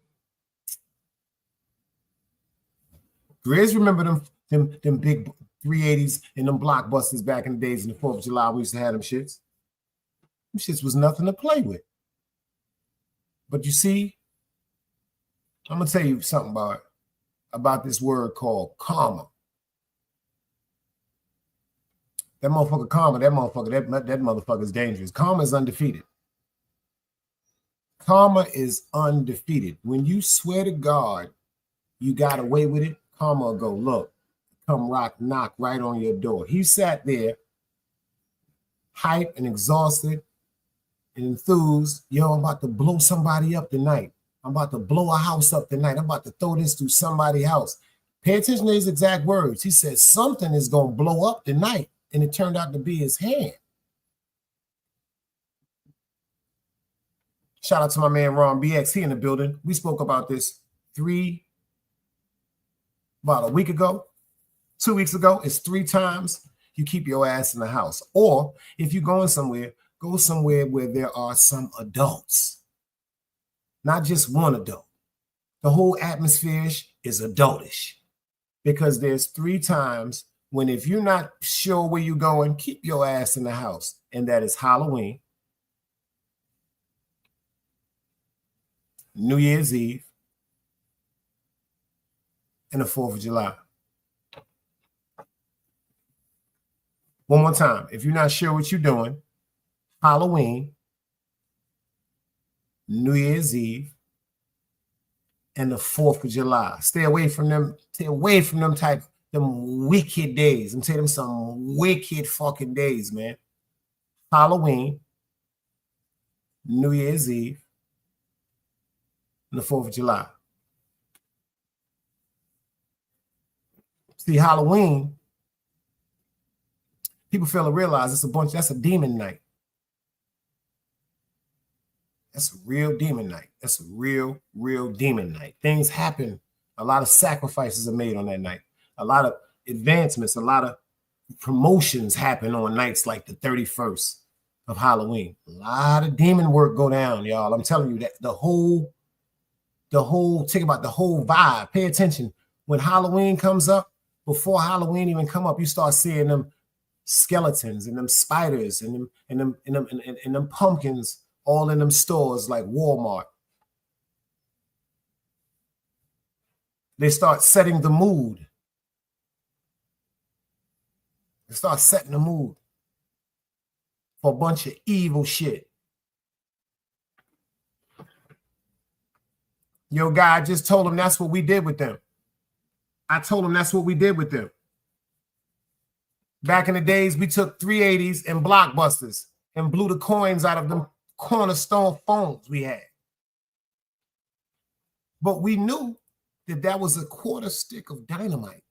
Grizz, remember them big 380s and them blockbusters back in the days in the 4th of July? We used to have them shits. Them shits was nothing to play with. But you see, I'm gonna tell you something about this word called karma. That motherfucker karma, that motherfucker is dangerous. Karma is undefeated. Karma is undefeated. When you swear to God you got away with it, karma will go, look, come knock right on your door. He sat there, hyped and exhausted and enthused. Yo, I'm about to blow somebody up tonight. I'm about to blow a house up tonight. I'm about to throw this through somebody's house. Pay attention to his exact words. He said something is going to blow up tonight. And it turned out to be his hand. Shout out to my man Ron BX. He in the building. We spoke about this about a week ago, 2 weeks ago. It's 3 times you keep your ass in the house. Or if you're going somewhere, go somewhere where there are some adults. Not just one adult. The whole atmosphere is adultish. Because there's 3 times when if you're not sure where you're going, keep your ass in the house. And that is Halloween, New Year's Eve, and the 4th of July. One more time. If you're not sure what you're doing, Halloween, New Year's Eve, and the 4th of July. Stay away from them. Stay away from them them wicked days. I'm telling them some wicked fucking days, man. Halloween, New Year's Eve, and the 4th of July. See, Halloween, people fail to realize that's a demon night. That's a real demon night. That's a real demon night. Things happen. A lot of sacrifices are made on that night. A lot of advancements, a lot of promotions happen on nights like the 31st of Halloween. A lot of demon work go down, y'all. I'm telling you that the whole, think about the whole vibe. Pay attention. When Halloween comes up, before Halloween even come up, you start seeing them skeletons and them spiders and them pumpkins all in them stores like Walmart. They start setting the mood. They start setting the mood for a bunch of evil shit. Yo, guy, I just told him that's what we did with them. I told him that's what we did with them. Back in the days, we took 380s and Blockbusters and blew the coins out of them cornerstone phones we had. But we knew that was a quarter stick of dynamite.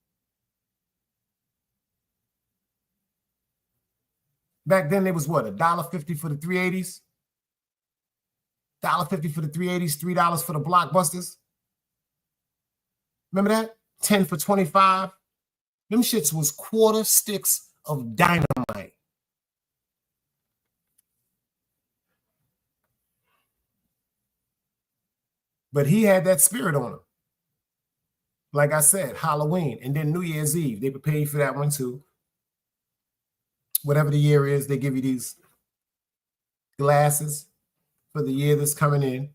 Back then, it was what, $1.50 for the 380s? $1.50 for the 380s, $3 for the Blockbusters. Remember that? 10 for 25. Them shits was quarter sticks of dynamite. But he had that spirit on him. Like I said, Halloween and then New Year's Eve. They prepare you for that one too. Whatever the year is, they give you these glasses for the year that's coming in.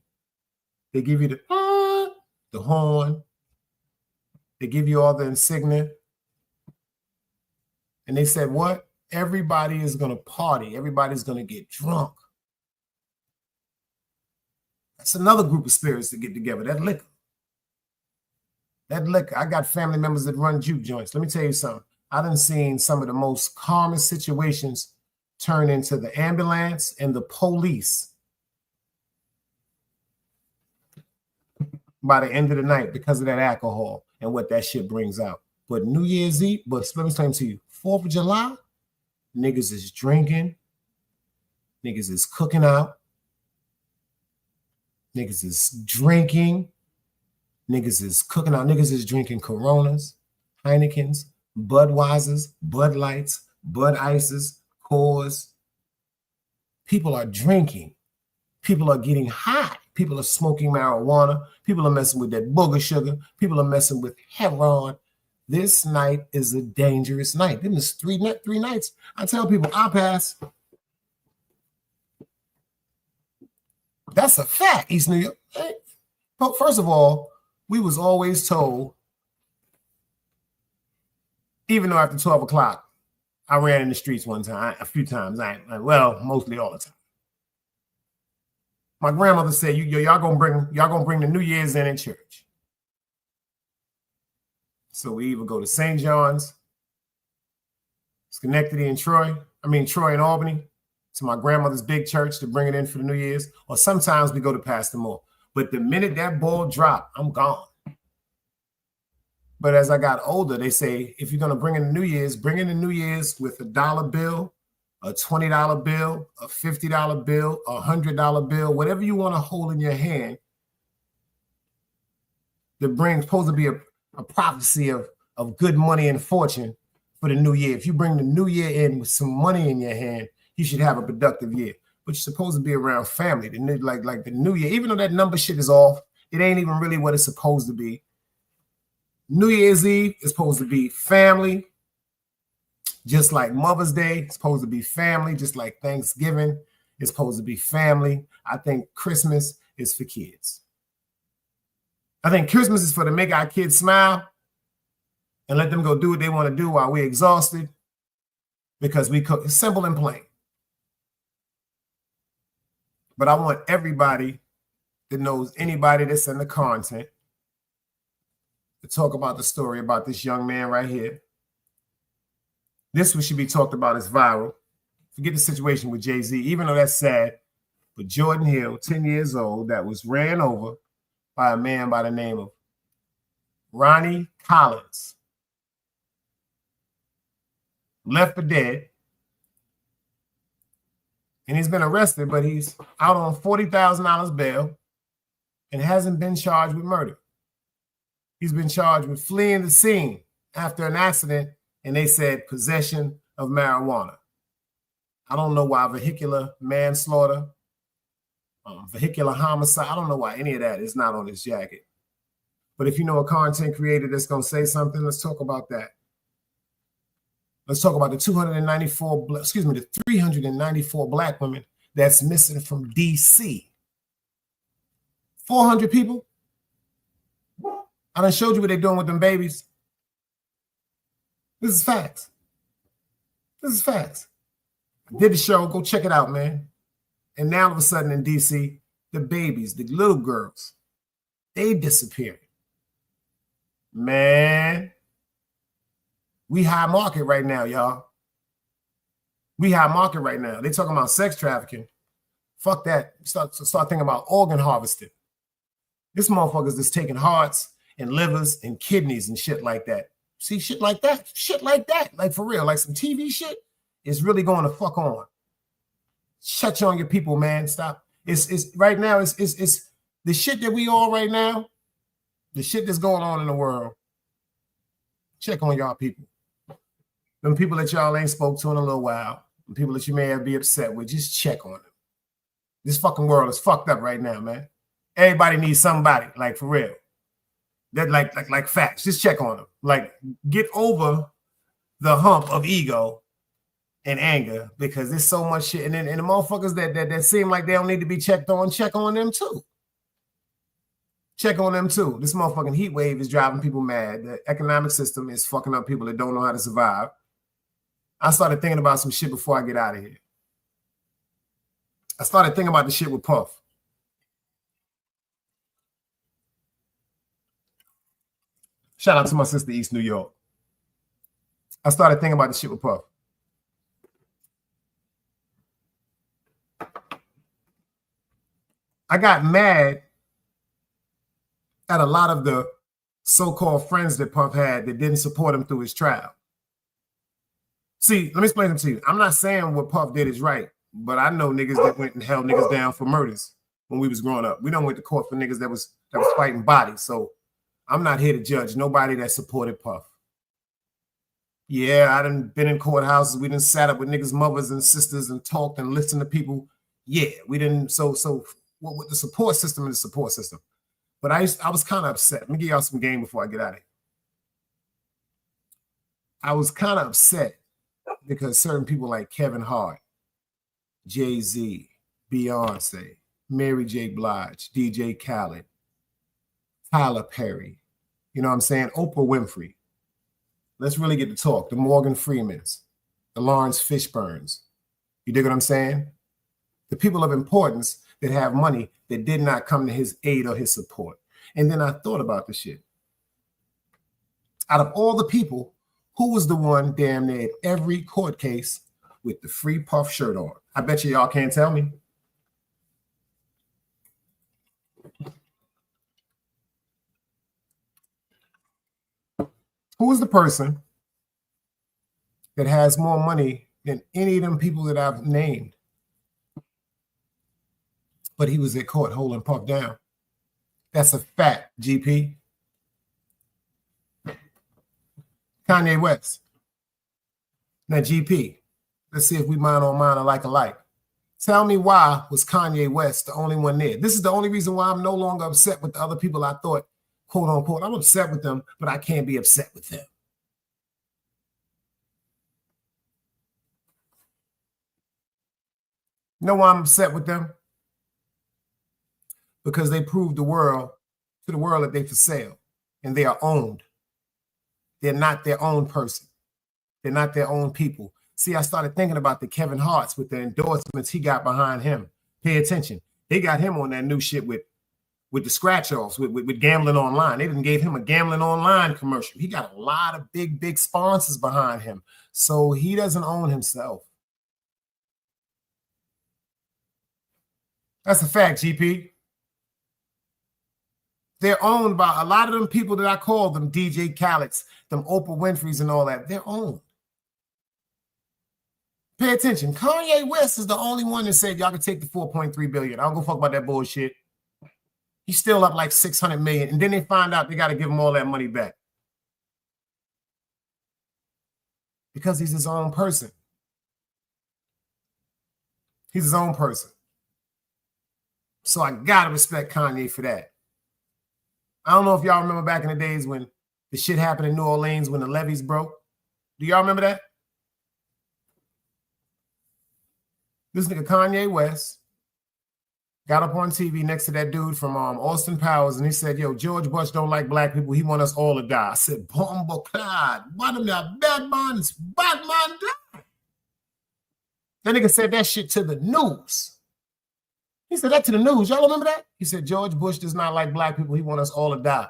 They give you the horn. They give you all the insignia. And they said, what? Everybody is going to party. Everybody's going to get drunk. That's another group of spirits that get together. That liquor. That liquor. I got family members that run juke joints. Let me tell you something. I done seen some of the most calmest situations turn into the ambulance and the police by the end of the night because of that alcohol and what that shit brings out. But New Year's Eve, but let me explain to you, 4th of July, niggas is drinking, niggas is cooking out, niggas is drinking, niggas is cooking out, niggas is drinking Coronas, Heinekens, Budweisers, Bud Lights, Bud Ices, Coors. People are drinking. People are getting high. People are smoking marijuana. People are messing with that booger sugar. People are messing with heroin. This night is a dangerous night. Then there's three nights. I tell people, I pass. That's a fact, East New York. But first of all, we was always told, even though after 12 o'clock, I ran in the streets one time, a few times. Well, mostly all the time. My grandmother said, y'all gonna bring the New Year's in church. So we either go to St. John's, Schenectady and Troy and Albany, to my grandmother's big church to bring it in for the New Year's, or sometimes we go to Pastor Moore. But the minute that ball dropped, I'm gone. But as I got older, they say, if you're going to bring in the New Year's, bring in the New Year's with a $1 bill, a $20 bill, a $50 bill, a $100 bill, whatever you want to hold in your hand. That brings supposed to be a prophecy of good money and fortune for the new year. If you bring the new year in with some money in your hand, you should have a productive year. But you're supposed to be around family. Like the new year, even though that number shit is off, it ain't even really what it's supposed to be. New Year's Eve is supposed to be family, just like Mother's Day. It's supposed to be family, just like Thanksgiving. It's supposed to be family. I think Christmas is for kids. I think Christmas is for to make our kids smile and let them go do what they want to do while we're exhausted, because we cook. It's simple and plain. But I want everybody that knows anybody that's in the content to talk about the story about this young man right here. This one should be talked about as viral. Forget the situation with Jay-Z, even though that's sad. But Jordan Hill, 10 years old, that was ran over by a man by the name of Ronnie Collins. Left for dead. And he's been arrested, but he's out on $40,000 bail and hasn't been charged with murder. He's been charged with fleeing the scene after an accident, and they said possession of marijuana. I don't know why vehicular manslaughter, vehicular homicide, I don't know why any of that is not on his jacket. But if you know a content creator that's going to say something, let's talk about that. Let's talk about the 394 black women that's missing from D.C. 400 people. I done showed you what they're doing with them babies. This is facts. This is facts. I did the show. Go check it out, man. And now all of a sudden in D.C., the babies, the little girls, they disappeared. Man. We high market right now, y'all. We high market right now. They talking about sex trafficking. Fuck that. Start thinking about organ harvesting. This motherfucker's just taking hearts and livers and kidneys and shit like that. See, shit like that. Shit like that. Like for real. Like some TV shit is really going to fuck on. Shut on your people, man. Stop. It's right now, it's the shit that we on right now, the shit that's going on in the world. Check on y'all people. Them people that y'all ain't spoke to in a little while, the people that you may be upset with, just check on them. This fucking world is fucked up right now, man. Everybody needs somebody, like for real. That like facts. Just check on them. Like get over the hump of ego and anger, because there's so much shit. And then the motherfuckers that seem like they don't need to be checked on, check on them too. Check on them too. This motherfucking heat wave is driving people mad. The economic system is fucking up people that don't know how to survive. I started thinking about some shit before I get out of here. I started thinking about the shit with Puff. Shout out to my sister, East New York. I started thinking about the shit with Puff. I got mad at a lot of the so-called friends that Puff had that didn't support him through his trial. See, let me explain them to you. I'm not saying what Puff did is right, but I know niggas that went and held niggas down for murders when we was growing up. We don't went to court for niggas that was fighting bodies. So I'm not here to judge nobody that supported Puff. Yeah, I done been in courthouses. We done sat up with niggas' mothers and sisters and talked and listened to people. Yeah, we didn't. So what the support system is the support system. But I was kind of upset. Let me give y'all some game before I get out of here. I was kind of upset because certain people like Kevin Hart, Jay-Z, Beyonce, Mary J. Blige, DJ Khaled, Tyler Perry, you know what I'm saying? Oprah Winfrey. Let's really get to talk. The Morgan Freemans, the Lawrence Fishburnes. You dig what I'm saying? The people of importance that have money that did not come to his aid or his support. And then I thought about this shit. Out of all the people, who was the one damn near every court case with the free puff shirt on? I bet you y'all can't tell me. Who is the person that has more money than any of them people that I've named? But he was at court holding Puff down. That's a fact, GP. Kanye West. Now, GP, let's see if we mind on mind alike. Tell me why was Kanye West the only one there? This is the only reason why I'm no longer upset with the other people I thought, quote unquote, I'm upset with them, but I can't be upset with them. You know why I'm upset with them? Because they proved to the world that they for sale and they are owned. They're not their own person. They're not their own people. See, I started thinking about the Kevin Hart's with the endorsements he got behind him. Pay attention. They got him on that new shit with the scratch-offs, with gambling online. They even gave him a gambling online commercial. He got a lot of big sponsors behind him. So he doesn't own himself. That's a fact, GP. They're owned by a lot of them people that I call them DJ Khaled's, them Oprah Winfrey's and all that. They're owned. Pay attention. Kanye West is the only one that said y'all can take the $4.3 billion. I don't go fuck about that bullshit. He's still up like $600 million. And then they find out they got to give him all that money back. Because he's his own person. He's his own person. So I got to respect Kanye for that. I don't know if y'all remember back in the days when the shit happened in New Orleans when the levees broke. Do y'all remember that? This nigga Kanye West got up on TV next to that dude from Austin Powers, and he said, yo, George Bush don't like black people. He want us all to die. I said, Bombo Clyde, what of that bad man die? That nigga said that shit to the news. He said that to the news. Y'all remember that? He said, George Bush does not like black people. He want us all to die.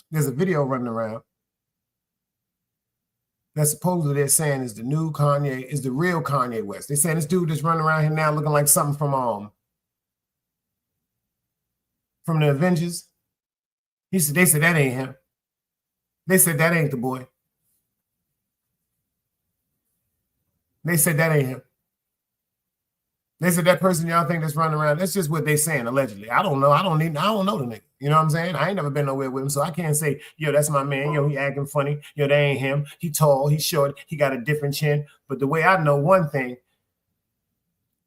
There's a video running around that supposedly they're saying is the new Kanye, is the real Kanye West. They're saying this dude that's running around here now looking like something from the Avengers. They said that ain't him. They said that ain't the boy. They said that ain't him. They said that person y'all think that's running around, that's just what they saying, allegedly. I don't know. I don't know the nigga. You know what I'm saying? I ain't never been nowhere with him, so I can't say, yo, that's my man. Yo, he acting funny. Yo, that ain't him. He tall, he short, he got a different chin. But the way I know one thing,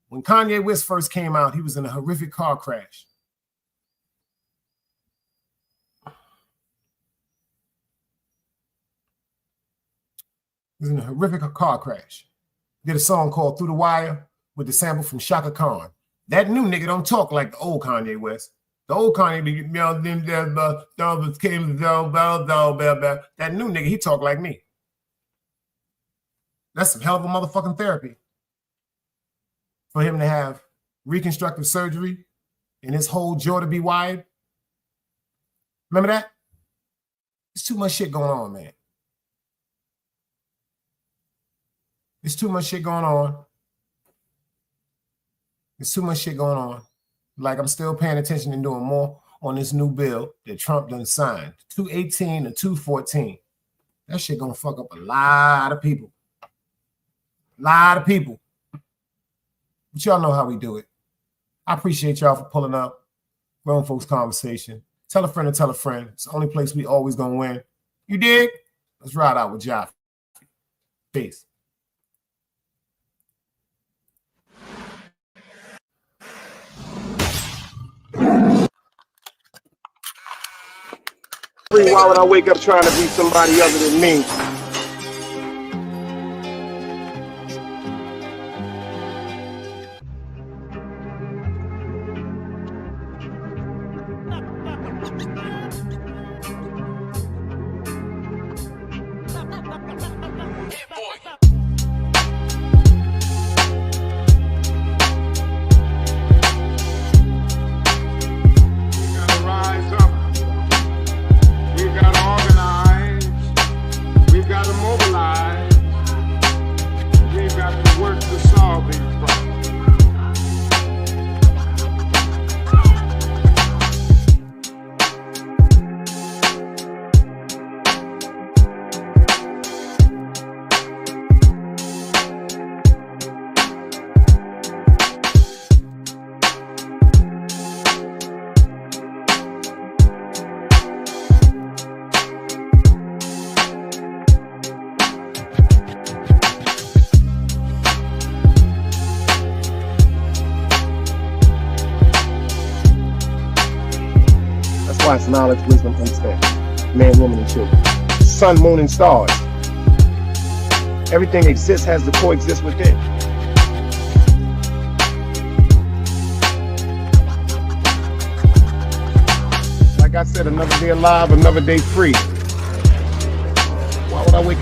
when Kanye West first came out, he was in a horrific car crash. He was in a horrific car crash. Did a song called Through the Wire with the sample from Shaka Khan. That new nigga don't talk like the old Kanye West. The old Kanye, that new nigga, he talk like me. That's some hell of a motherfucking therapy. For him to have reconstructive surgery and his whole jaw to be wired. Remember that? There's too much shit going on, man. There's too much shit going on. There's too much shit going on. Like, I'm still paying attention and doing more on this new bill that Trump done signed. 218 to 214. That shit gonna fuck up a lot of people. A lot of people. But y'all know how we do it. I appreciate y'all for pulling up. Grown Folks Conversation. Tell a friend to tell a friend. It's the only place we always gonna win. You dig? Let's ride out with Joff. Peace. Why would I wake up trying to be somebody other than me? twice, knowledge, wisdom, understanding. Man, woman, and children. Sun, moon, and stars. Everything exists, has to coexist within. Like I said, another day alive, another day free. Why would I wake up